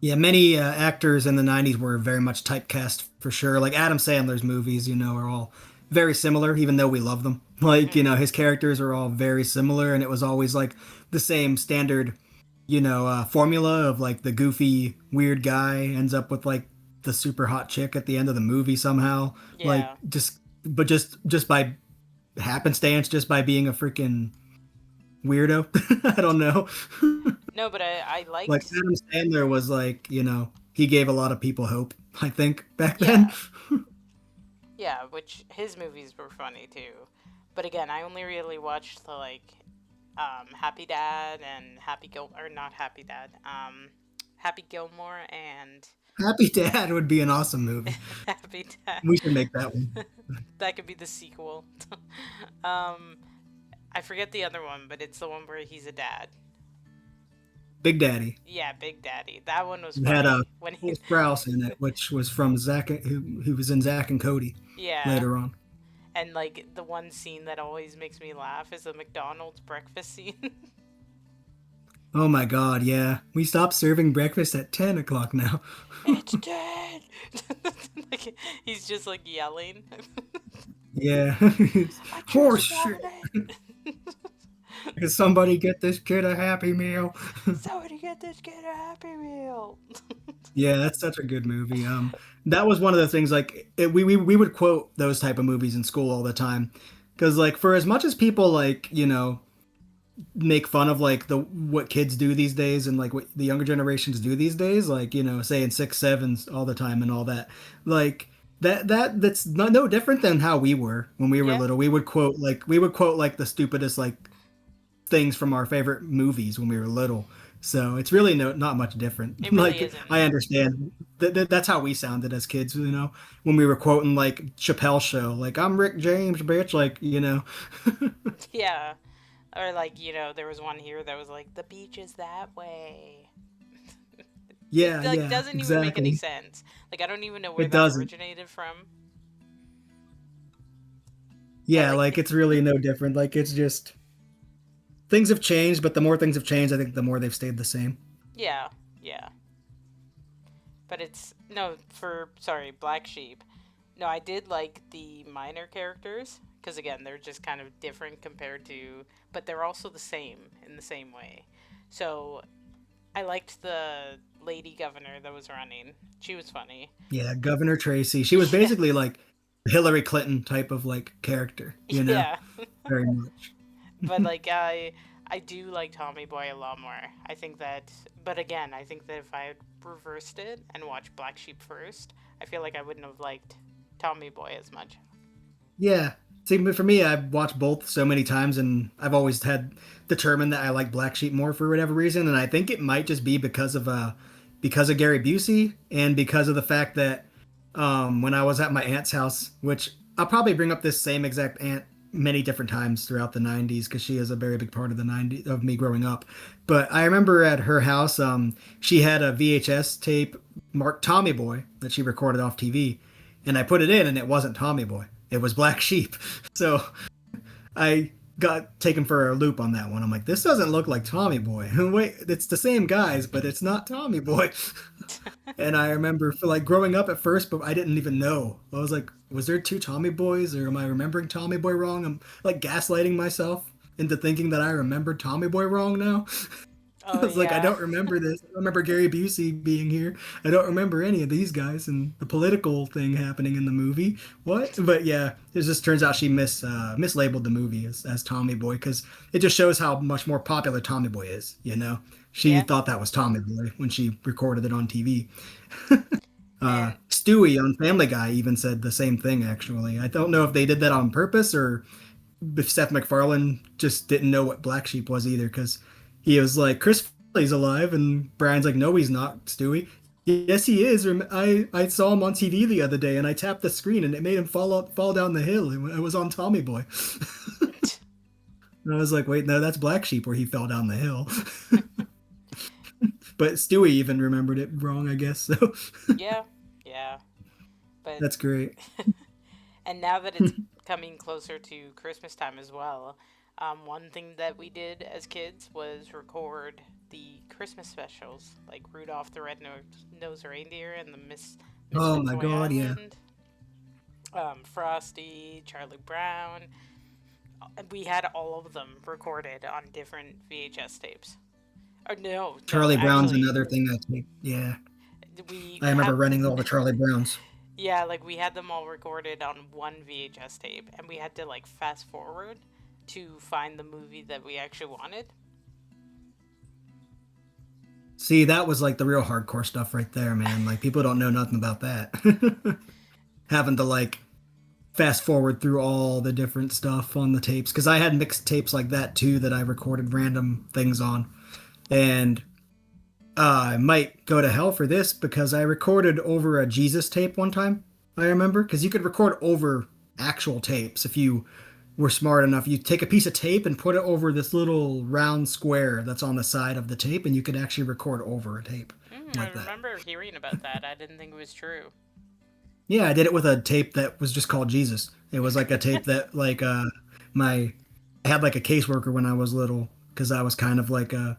Yeah, many actors in the 90s were very much typecast for sure. Like Adam Sandler's movies, are all very similar, even though we love them. Like, Mhm. his characters are all very similar, and it was always like the same standard, formula of like the goofy, weird guy ends up with like the super hot chick at the end of the movie somehow. Like, Yeah. just by happenstance, just by being a freaking weirdo. I don't know. No, but I Like liked, Adam Sandler was like, he gave a lot of people hope, I think, back then. yeah, yeah, which his movies were funny too. But again, I only really watched the like Happy Dad and or not Happy Dad, Happy Gilmore and Happy Dad would be an awesome movie. Happy Dad. We should make that one. That could be the sequel. um, I forget the other one, but it's the one where he's a dad. Big Daddy. Yeah, Big Daddy. That one was It had funny when he. Cole Sprouse in it, which was from who was in Zack and Cody Yeah, later on. and like the one scene that always makes me laugh is the McDonald's breakfast scene. Oh my God, yeah. We stopped serving breakfast at 10 o'clock now. It's dead. Like, he's just like yelling. Yeah. I just Horse want shit. it. Can somebody get this kid a Happy Meal? Somebody get this kid a Happy Meal. Yeah, that's such a good movie. That was one of the things like we would quote those type of movies in school all the time, because like for as much as people like make fun of like the what kids do these days and like what the younger generations do these days, like saying six sevens all the time and all that, like that's no different than how we were when we were Yeah, little. We would quote like the stupidest like things from our favorite movies when we were little. So it's really not much different. it really Like isn't. I understand that's how we sounded as kids, when we were quoting like Chappelle Show, like I'm Rick James, bitch, like Yeah. Or like, there was one here that was like, the beach is that way. It Yeah, like yeah, doesn't even make any exactly. sense. Like I don't even know where It that doesn't. originated from. And Yeah, like like the, it's really no different. Like it's just things have changed, but the more things have changed, I think the more they've stayed the same. yeah, yeah. But it's no for sorry, Black Sheep. No, I did like the minor characters because again, they're just kind of different compared to, but they're also the same in the same way. So I liked the lady governor that was running. She was funny. Yeah, Governor Tracy. She was Yeah, basically like Hillary Clinton type of like character, yeah. very much. But like I do like Tommy Boy a lot more. I think that, but again, I think that if I had reversed it and watched Black Sheep first, I feel like I wouldn't have liked Tommy Boy as much. Yeah. See, but for me, I've watched both so many times, and I've always had determined that I like Black Sheep more for whatever reason, and I think it might just be because of Gary Busey and because of the fact that when I was at my aunt's house, which I'll probably bring up this same exact aunt many different times throughout the 90s because she is a very big part of the 90s of me growing up. But I remember at her house, she had a VHS tape marked Tommy Boy that she recorded off TV, and I put it in, and it wasn't Tommy Boy. It was Black Sheep. So I got taken for a loop on that one. I'm like, this doesn't look like Tommy Boy. Wait, it's the same guys, but it's not Tommy Boy. And I remember for like growing up at first, but I didn't even know. I was like, was there two Tommy Boys, or am I remembering Tommy Boy wrong? I'm like gaslighting myself into thinking that I remembered Tommy Boy wrong now. I Oh was like, I yeah. don't remember this. I don't remember Gary Busey being here. I don't remember any of these guys and the political thing happening in the movie. What? But yeah, it just turns out she mislabeled the movie as Tommy Boy because it just shows how much more popular Tommy Boy is. You know, she Yeah. thought that was Tommy Boy when she recorded it on TV. And Stewie on Family Guy even said the same thing. Actually, I don't know if they did that on purpose or if Seth MacFarlane just didn't know what Black Sheep was either, because he was like, Chris Farley's alive, and Brian's like, no, he's not, Stewie. Yes, he is. I saw him on TV the other day, and I tapped the screen, and it made him fall down the hill. It was on Tommy Boy. And I was like, wait, no, that's Black Sheep where he fell down the hill. But Stewie even remembered it wrong, I guess. So yeah, yeah. But that's great. and now that it's coming closer to Christmas time as well, one thing that we did as kids was record the Christmas specials, like Rudolph the Red-Nosed Reindeer and the Oh Misfit my Toy God, yeah. Island, Frosty, Charlie Brown. We had all of them recorded on different VHS tapes. Or no, no, Charlie Brown's actually, another thing I take. Yeah, we I remember had renting all the Charlie Browns. yeah, like we had them all recorded on one VHS tape, and we had to like fast forward to find the movie that we actually wanted. See, that was like the real hardcore stuff right there, man. Like people don't know nothing about that. Having to like fast forward through all the different stuff on the tapes because I had mixed tapes like that too that I recorded random things on. And I might go to hell for this because I recorded over a Jesus tape one time. I remember because you could record over actual tapes if you were smart enough. You take a piece of tape and put it over this little round square that's on the side of the tape, and you could actually record over a tape I like that. remember hearing about that. I didn't think it was true. Yeah, I did it with a tape that was just called Jesus. It was like a tape that my I had like a caseworker when I was little because I was kind of like a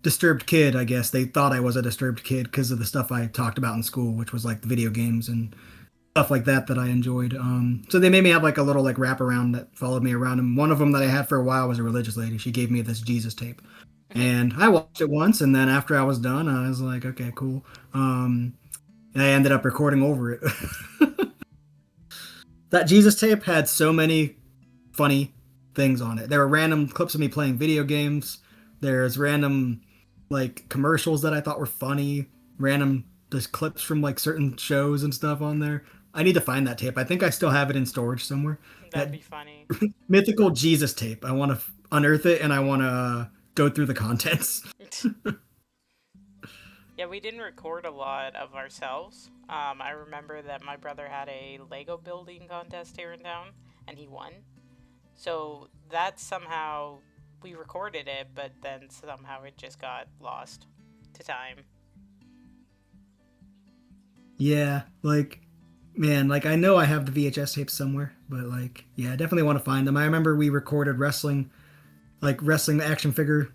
disturbed kid, I guess. They thought I was a disturbed kid because of the stuff I talked about in school, which was like the video games and stuff like that that I enjoyed. So they made me have like a little like wraparound that followed me around. And one of them that I had for a while was a religious lady. She gave me this Jesus tape, and I watched it once. And then after I was done, I was like, okay, cool. And I ended up recording over it. That Jesus tape had so many funny things on it. There were random clips of me playing video games. There's random like commercials that I thought were funny. Random just clips from like certain shows and stuff on there. I need to find that tape. I think I still have it in storage somewhere. That'd That be funny. mythical Jesus tape. I want to unearth it and I want to go through the contents. Yeah, we didn't record a lot of ourselves. I remember that my brother had a Lego building contest here in town, and he won. So that somehow we recorded it, but then somehow it just got lost to time. Yeah, like man, like I know I have the VHS tapes somewhere, but like yeah, I definitely want to find them. I remember we recorded wrestling action figure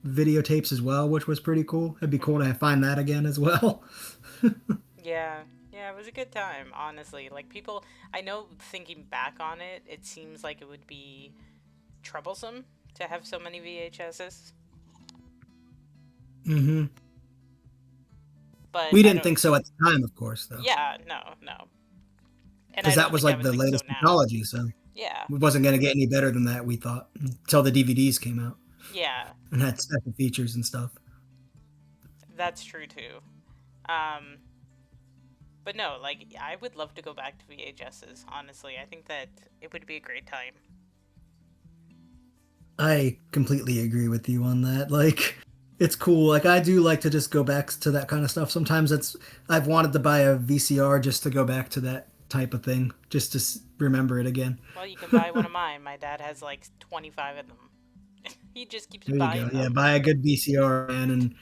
videotapes as well, which was pretty cool. It'd be cool to find that again as well. Yeah, yeah, it was a good time, honestly. Like, people, I know thinking back on it, it seems like it would be troublesome to have so many VHSs, Hmm. but We I didn't don't, think so at the time, of course, though, yeah, no, no. And I because that don't was think I like would the think so latest now. technology, so Yeah, it wasn't going to get any better than that. We thought until the DVDs came out yeah, and had special features and stuff. that's true too. Um, but no, like, I would love to go back to VHSs, honestly. I think that it would be a great time. I completely agree with you on that. Like, it's cool. Like, I do like to just go back to that kind of stuff. Sometimes I've wanted to buy a VCR just to go back to that type of thing, just to remember it again. Well, you can buy one of mine. My dad has like 25 of them. He just keeps There you go. buying Yeah, them. buy a good VCR, man, and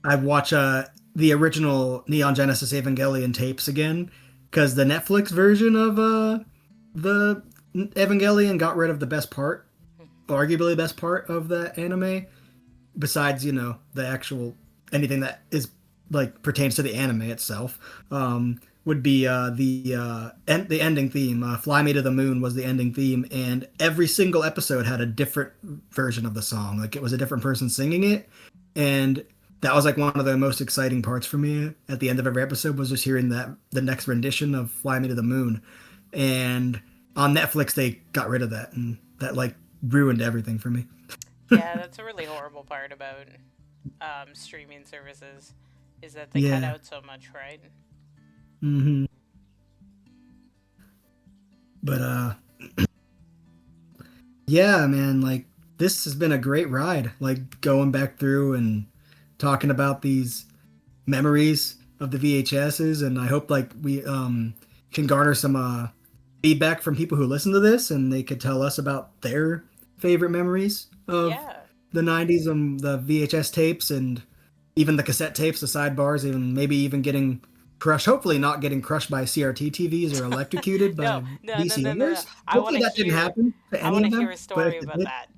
I watch the original Neon Genesis Evangelion tapes again because the Netflix version of the Evangelion got rid of the best part. arguably the best part of that anime, besides the actual anything that is like pertains to the anime itself, would be the ending theme. "Fly Me to the Moon" was the ending theme, and every single episode had a different version of the song. Like it was a different person singing it, and that was like one of the most exciting parts for me at the end of every episode was just hearing that the next rendition of "Fly Me to the Moon." And on Netflix they got rid of that, and that like ruined everything for me. Yeah, that's a really horrible part about streaming services is that they cut Yeah. out so much, right? Hmm. But yeah, man, like this has been a great ride. Like going back through and talking about these memories of the VHSs, and I hope like we can garner some feedback from people who listen to this, and they could tell us about their favorite memories of Yeah. the 90s, and the VHS tapes, and even the cassette tapes, the sidebars, even maybe even getting crushed, hopefully not getting crushed by CRT TVs or electrocuted No, by no, no, no, no, no. VCRs. Hopefully that didn't happen to I any want to of hear them, a but story if it about did, that.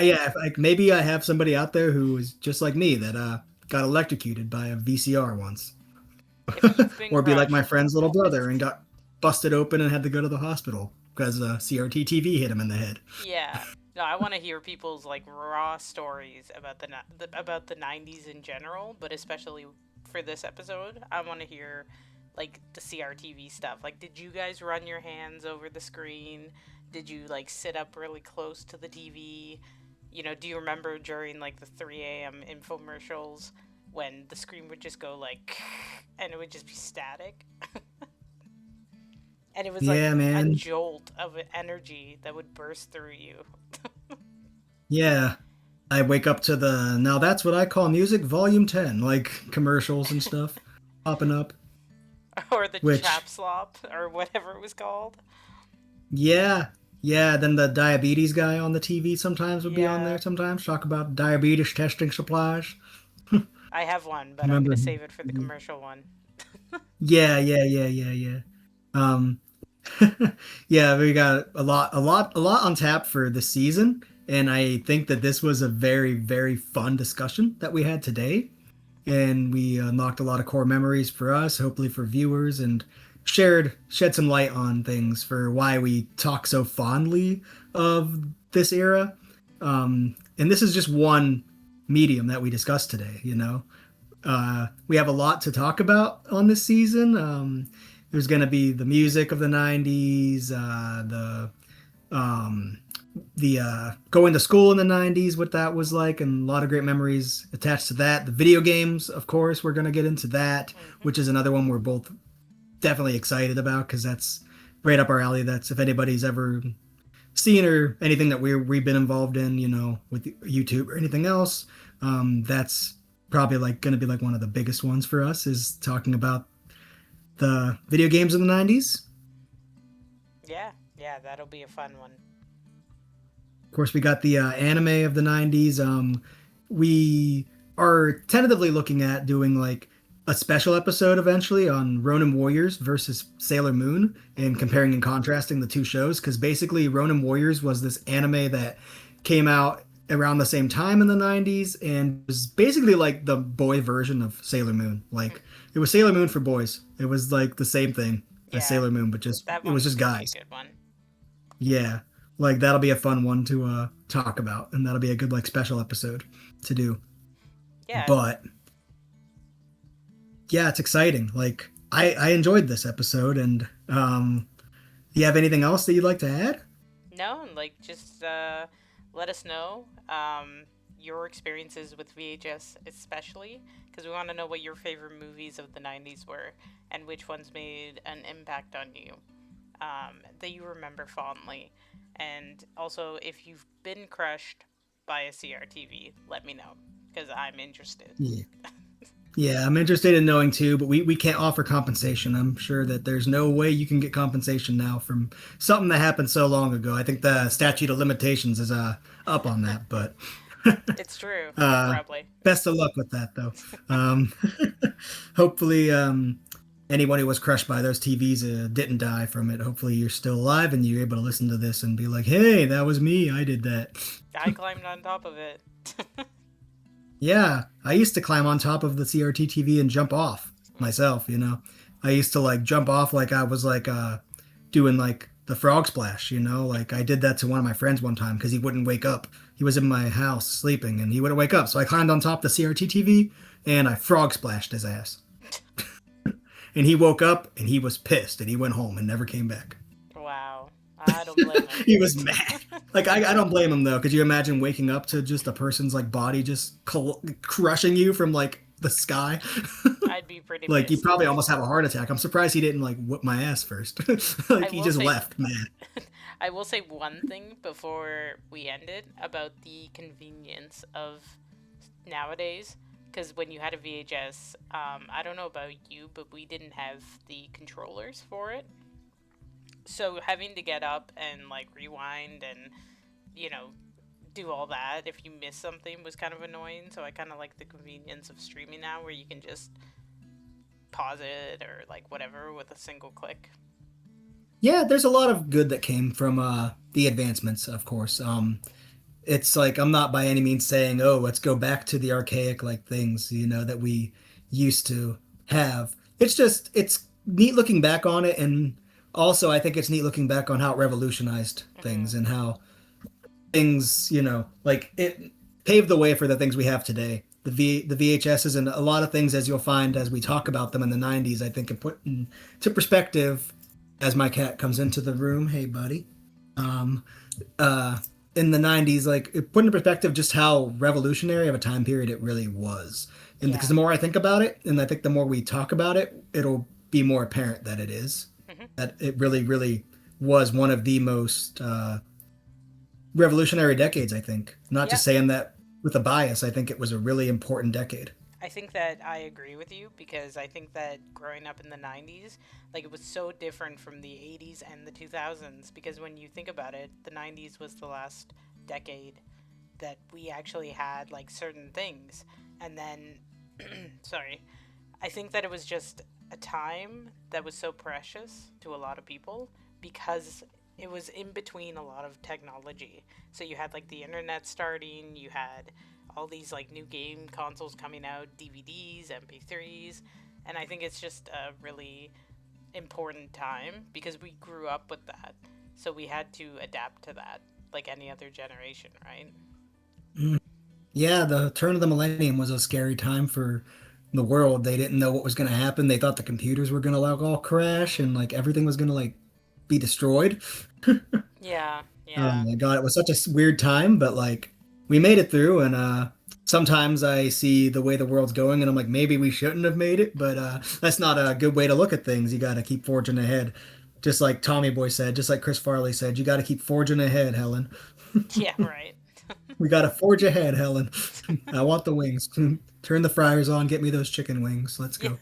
yeah, if, like maybe I have somebody out there who was just like me that got electrocuted by a VCR once, If you've been or be like my crushed, friend's little brother and got busted open and had to go to the hospital because a CRT TV hit him in the head. yeah. No, I want to hear people's like raw stories about about the 90s in general, but especially for this episode, I want to hear like the CRTV stuff. Like did you guys run your hands over the screen? Did you like sit up really close to the TV? Do you remember during like the 3 a.m. infomercials when the screen would just go like and it would just be static? And it was like Yeah, a man. jolt of energy that would burst through you. Yeah. I wake up to the "Now That's What I Call Music" Volume 10, like commercials and stuff popping up, Or the which, chap slop or whatever it was called. yeah, yeah. Then the diabetes guy on the TV sometimes would be on Yeah, there sometimes, talk about diabetes testing supplies. I have one, but I'm gonna Remember? save it for the commercial one. Yeah, yeah, yeah, yeah, yeah. Um, yeah, we got a lot on tap for this season, and I think that this was a very, very fun discussion that we had today, and we unlocked a lot of core memories for us, hopefully for viewers, and shed some light on things for why we talk so fondly of this era. And this is just one medium that we discussed today. We have a lot to talk about on this season. There's going to be the music of the 90s, um, the going to school in the 90s, what that was like, and a lot of great memories attached to that. The video games, of course, we're going to get into that, Hmm. which is another one we're both definitely excited about because that's right up our alley. That's if anybody's ever seen or anything that we've been involved in, with YouTube or anything else, that's probably like going to be like one of the biggest ones for us is talking about the video games in the 90s. Yeah, yeah, that'll be a fun one. Of course, we got the anime of the 90s. We are tentatively looking at doing like a special episode eventually on Ronin Warriors versus Sailor Moon and Hmm. comparing and contrasting the two shows because basically Ronin Warriors was this anime that came out around the same time in the 90s and was basically like the boy version of Sailor Moon. Like it was Sailor Moon for boys. It was like the same thing as Yeah, Sailor Moon, but just that it was one's just gonna be a guys. good one. Yeah. Like that'll be a fun one to talk about and that'll be a good like special episode to do. Yeah. But yeah, it's exciting. Like I enjoyed this episode and you have anything else that you'd like to add? No, like just let us know your experiences with VHS, especially because we want to know what your favorite movies of the 90s were and which ones made an impact on you that you remember fondly. And also, if you've been crushed by a CRTV, let me know because I'm interested. Yeah. Yeah, I'm interested in knowing too, but we can't offer compensation. I'm sure that there's no way you can get compensation now from something that happened so long ago. I think the statute of limitations is up on that, but It's true, uh probably. best of luck with that though. Um hopefully anyone who was crushed by those TVs didn't die from it. Hopefully, you're still alive and you're able to listen to this and be like, "Hey, that was me. I did that." I climbed on top of it. Yeah, I used to climb on top of the CRT TV and jump off myself. I used to like jump off like I was like doing like the frog splash. Like I did that to one of my friends one time because he wouldn't wake up. He was in my house sleeping and he wouldn't wake up. So I climbed on top of the CRT TV and I frog splashed his ass. And he woke up and he was pissed and he went home and never came back. Wow. I don't blame him. He was mad. Like I don't blame him though. Could you imagine waking up to just a person's like body just crushing you from like the sky? I'd be pretty Like you pissed. probably almost have a heart attack. I'm surprised he didn't like whip my ass first. I Like he will just say left, man. I will say one thing before we end it about the convenience of nowadays. Because when you had a VHS, I don't know about you, but we didn't have the controllers for it. So having to get up and like rewind and, you know, do all that if you miss something was kind of annoying. So I kind of like the convenience of streaming now where you can just pause it or like whatever with a single click. Yeah, there's a lot of good that came from the advancements, of course. It's like I'm not by any means saying, "Oh, let's go back to the archaic like things, that we used to have." It's just it's neat looking back on it, and also I think it's neat looking back on how it revolutionized Hmm. things and how things, like it paved the way for the things we have today. The VHSs and a lot of things as you'll find as we talk about them in the 90s, I think it put into perspective as my cat comes into the room. Hey, buddy. Um, uh, in the 90s, like it put into perspective just how revolutionary of a time period it really was. And because Yeah. the more I think about it, and I think the more we talk about it, it'll be more apparent that it is. Hmm. That it really, really was one of the most revolutionary decades, I think. Not Yeah. just saying that with a bias, I think it was a really important decade. I think that I agree with you because I think that growing up in the 90s, like it was so different from the 80s and the 2000s because when you think about it, the 90s was the last decade that we actually had like certain things. And then, sorry, I think that it was just a time that was so precious to a lot of people because it was in between a lot of technology. So you had like the internet starting, you had all these like new game consoles coming out, DVDs, MP3s, and I think it's just a really important time because we grew up with that. So we had to adapt to that like any other generation, right? Mm. Yeah, the turn of the millennium was a scary time for the world. They didn't know what was going to happen. They thought the computers were going to like all crash and like everything was going to like be destroyed. Yeah, Oh yeah. my God, it was such a weird time, but like we made it through. And sometimes I see the way the world's going, and I'm like, maybe we shouldn't have made it, but that's not a good way to look at things. You got to keep forging ahead, just like Tommy Boy said, just like Chris Farley said. You got to keep forging ahead, Helen. Yeah, right. We got to forge ahead, Helen. I want the wings. Turn the fryers on. Get me those chicken wings. Let's Yeah. go.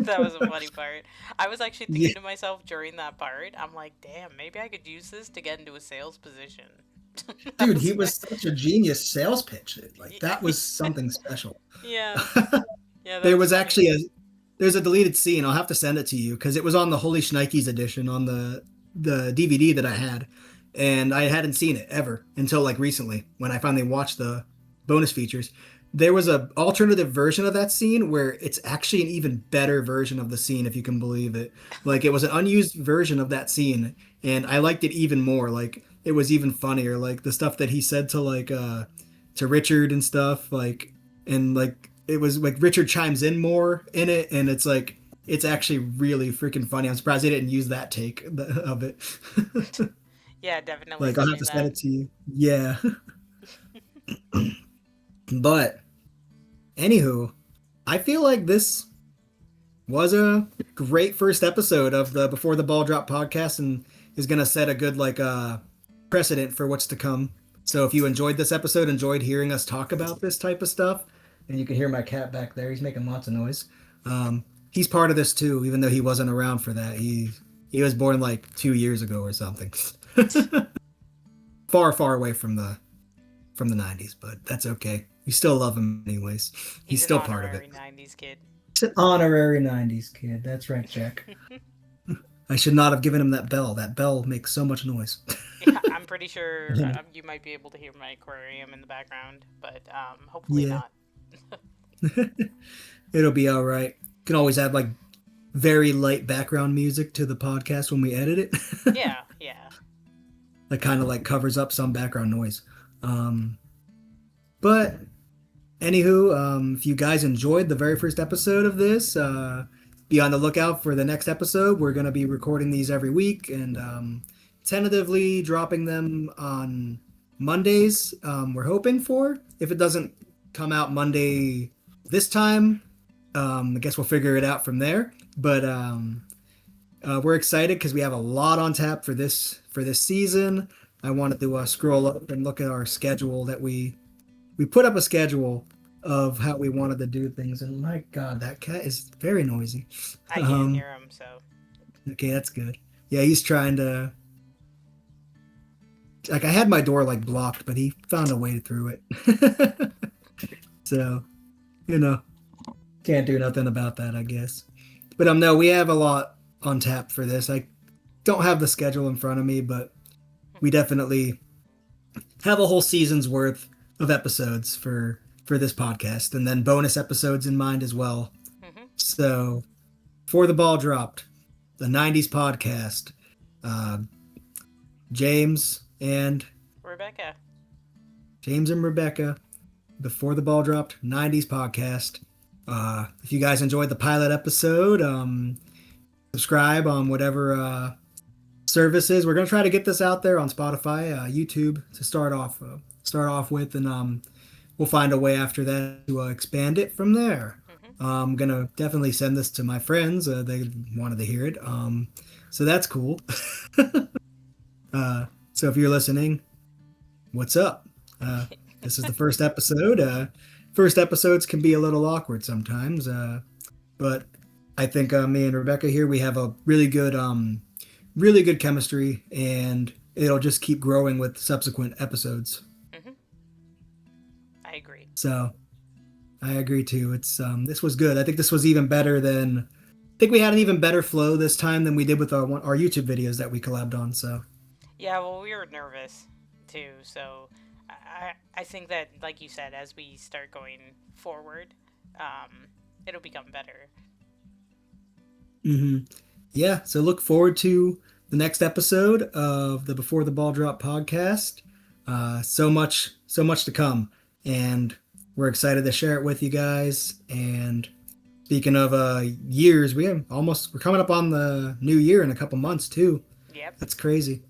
That was a funny part. I was actually Yeah, thinking to myself during that part, I'm like, damn, maybe I could use this to get into a sales position. I dude, he was was such a genius sales pitch. Like that like, was something special. yeah, yeah, There that's was funny. actually there's a deleted scene. I'll have to send it to you because it was on the Holy Schnikes edition on the DVD that I had, and I hadn't seen it ever until like recently when I finally watched the bonus features. There was a alternative version of that scene where it's actually an even better version of the scene, if you can believe it. Like it was an unused version of that scene, and I liked it even more. Like it was even funnier. Like the stuff that he said to Richard and stuff. And like it was like Richard chimes in more in it, and it's like it's actually really freaking funny. I'm surprised they didn't use that take of it. Yeah, definitely Like I'll send have me to send that. it to you. Yeah, but anywho, I feel like this was a great first episode of the Before the Ball Drop podcast, and is gonna set a good like precedent for what's to come. So if you enjoyed this episode, enjoyed hearing us talk about this type of stuff, and you can hear my cat back there, he's making lots of noise. He's part of this too, even though he wasn't around for that. He was born like 2 years ago or something. Far, far away from the 90s, but that's okay. We still love him anyways. He's He's an still part of it. honorary 90s kid. It's an honorary 90s kid. That's right, Jack. I should not have given him that bell. That bell makes so much noise. Yeah, I'm pretty sure And you might be able to hear my aquarium in the background, but hopefully yeah, not. it'll be all right. You can always add like very light background music to the podcast when we edit it. Yeah, yeah. That kind of like covers up some background noise. Um, but anywho, if you guys enjoyed the very first episode of this, be on the lookout for the next episode. We're going to be recording these every week and tentatively dropping them on Mondays. We're hoping for. If it doesn't come out Monday this time, I guess we'll figure it out from there. But we're excited because we have a lot on tap for this season. I wanted to scroll up and look at our schedule that we put up a schedule of how we wanted to do things. And my God, that cat is very noisy. I can't Um, hear him, so okay, that's good. Yeah, he's trying to. Like I had my door like blocked, but he found a way through it. So you know, can't do nothing about that, I guess. But no, we have a lot on tap for this. I don't have the schedule in front of me, but we definitely have a whole season's worth of episodes for this podcast, and then bonus episodes in mind as well. hmm So, for the ball dropped, the '90s podcast, uh, James and Rebecca. James and Rebekah, before the ball dropped '90s podcast. If you guys enjoyed the pilot episode, subscribe on whatever services. We're gonna try to get this out there on Spotify, YouTube to start off with, and we'll find a way after that to expand it from there. hmm I'm gonna definitely send this to my friends. They wanted to hear it, so that's cool. So if you're listening, what's up? Uh, this is the first episode. First episodes can be a little awkward sometimes, but I think me and Rebekah here we have a really good chemistry, and it'll just keep growing with subsequent episodes. hmm I agree. So I agree too. It's this was good. I think this was even better than. I think we had an even better flow this time than we did with our YouTube videos that we collabed on. So Yeah, well, we were nervous too, so I think that, like you said, as we start going forward, it'll become better. hmm yeah. So look forward to the next episode of the Before the Ball Drop podcast. So much to come, and we're excited to share it with you guys. And speaking of years, we're coming up on the new year in a couple months too. Yep, That's crazy.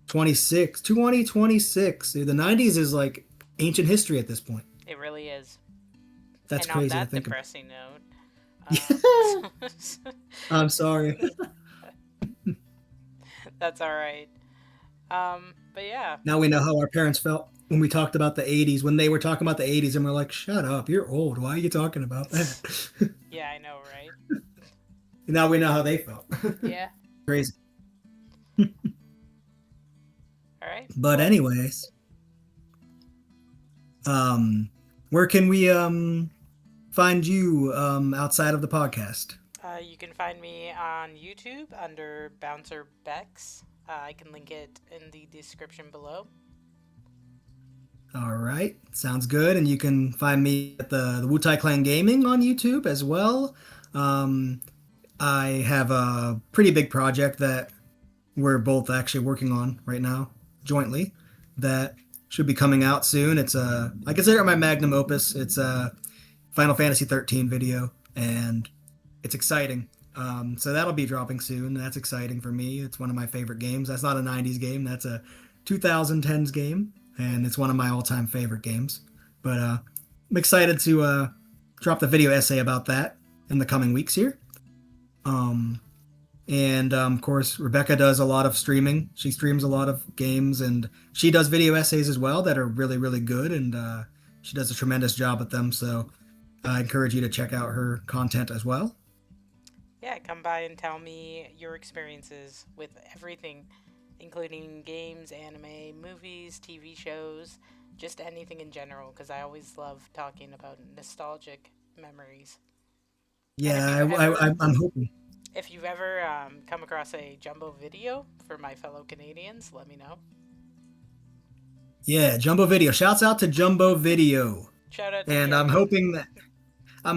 2026. Dude, the 90s is like ancient history at this point. it really is. That's And on crazy to that think depressing note, about. I'm sorry. that's all right. But yeah, Now we know how our parents felt when we talked about the 80s, when they were talking about the 80s, and we're like, shut up, you're old. Why are you talking about that? yeah, I know, right? Now we know how they felt. Yeah. Crazy. All right. But Well, anyways, um, where can we find you outside of the podcast? you can find me on YouTube under Bouncer Bex. I can link it in the description below. All right, sounds good. And you can find me at the Wu Tai Clan Gaming on YouTube as well. Um, I have a pretty big project that we're both actually working on right now jointly that should be coming out soon. I consider it my magnum opus. It's a Final Fantasy 13 video, and it's exciting. So that'll be dropping soon. That's exciting for me. It's one of my favorite games. That's not a 90s game. That's a 2010s game, and it's one of my all-time favorite games. But I'm excited to drop the video essay about that in the coming weeks here. Um, and of course, Rebekah does a lot of streaming. She streams a lot of games, and she does video essays as well that are really, really good. And she does a tremendous job at them. So I encourage you to check out her content as well. Yeah, come by and tell me your experiences with everything, including games, anime, movies, TV shows, just anything in general, because I always love talking about nostalgic memories. And Yeah, I'm hoping. if you've ever come across a jumbo video for my fellow Canadians, let me know. Yeah, Jumbo Video. Shouts out to Jumbo Video. Shout out to And I'm Jumbo.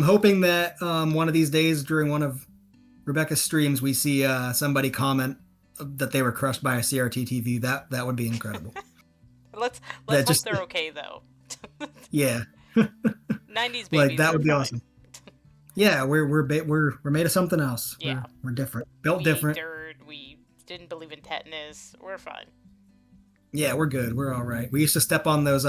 hoping that one of these days during one of Rebekkah's streams we see somebody comment that they were crushed by a CRT TV. That would be incredible. Let's That hope just they're okay though. yeah, 90s like babies that are would be fine. awesome. Yeah, we're made of something else. Yeah. We're different, built We ate different. dirt. We didn't believe in tetanus. We're fine. Yeah, we're good. We're all right. We used to step on those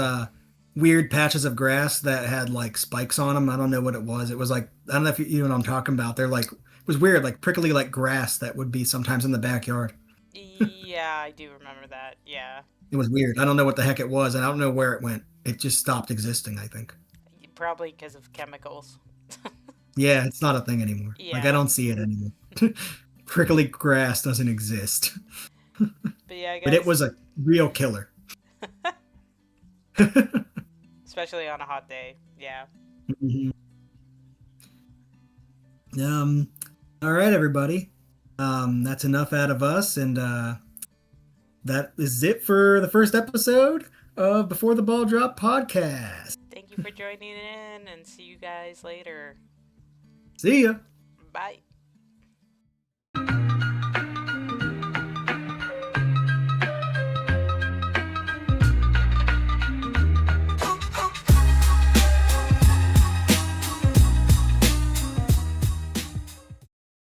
weird patches of grass that had like spikes on them. I don't know what it was. It was like I don't know if you know what I'm talking about. They're like it was weird, like prickly like grass that would be sometimes in the backyard. Yeah, I do remember that. Yeah. It was weird. I don't know what the heck it was, and I don't know where it went. It just stopped existing, I think. Probably because of chemicals. Yeah, it's not a thing anymore. Like I Yeah. don't see it anymore. Prickly grass doesn't exist. But yeah, But it guys. was a real killer. Especially on a hot day. Yeah. Mhm. Um, all right, everybody. That's enough out of us, and that is it for the first episode of Before the Ball Drop podcast. Thank you for joining in and see you guys later. See ya. Bye.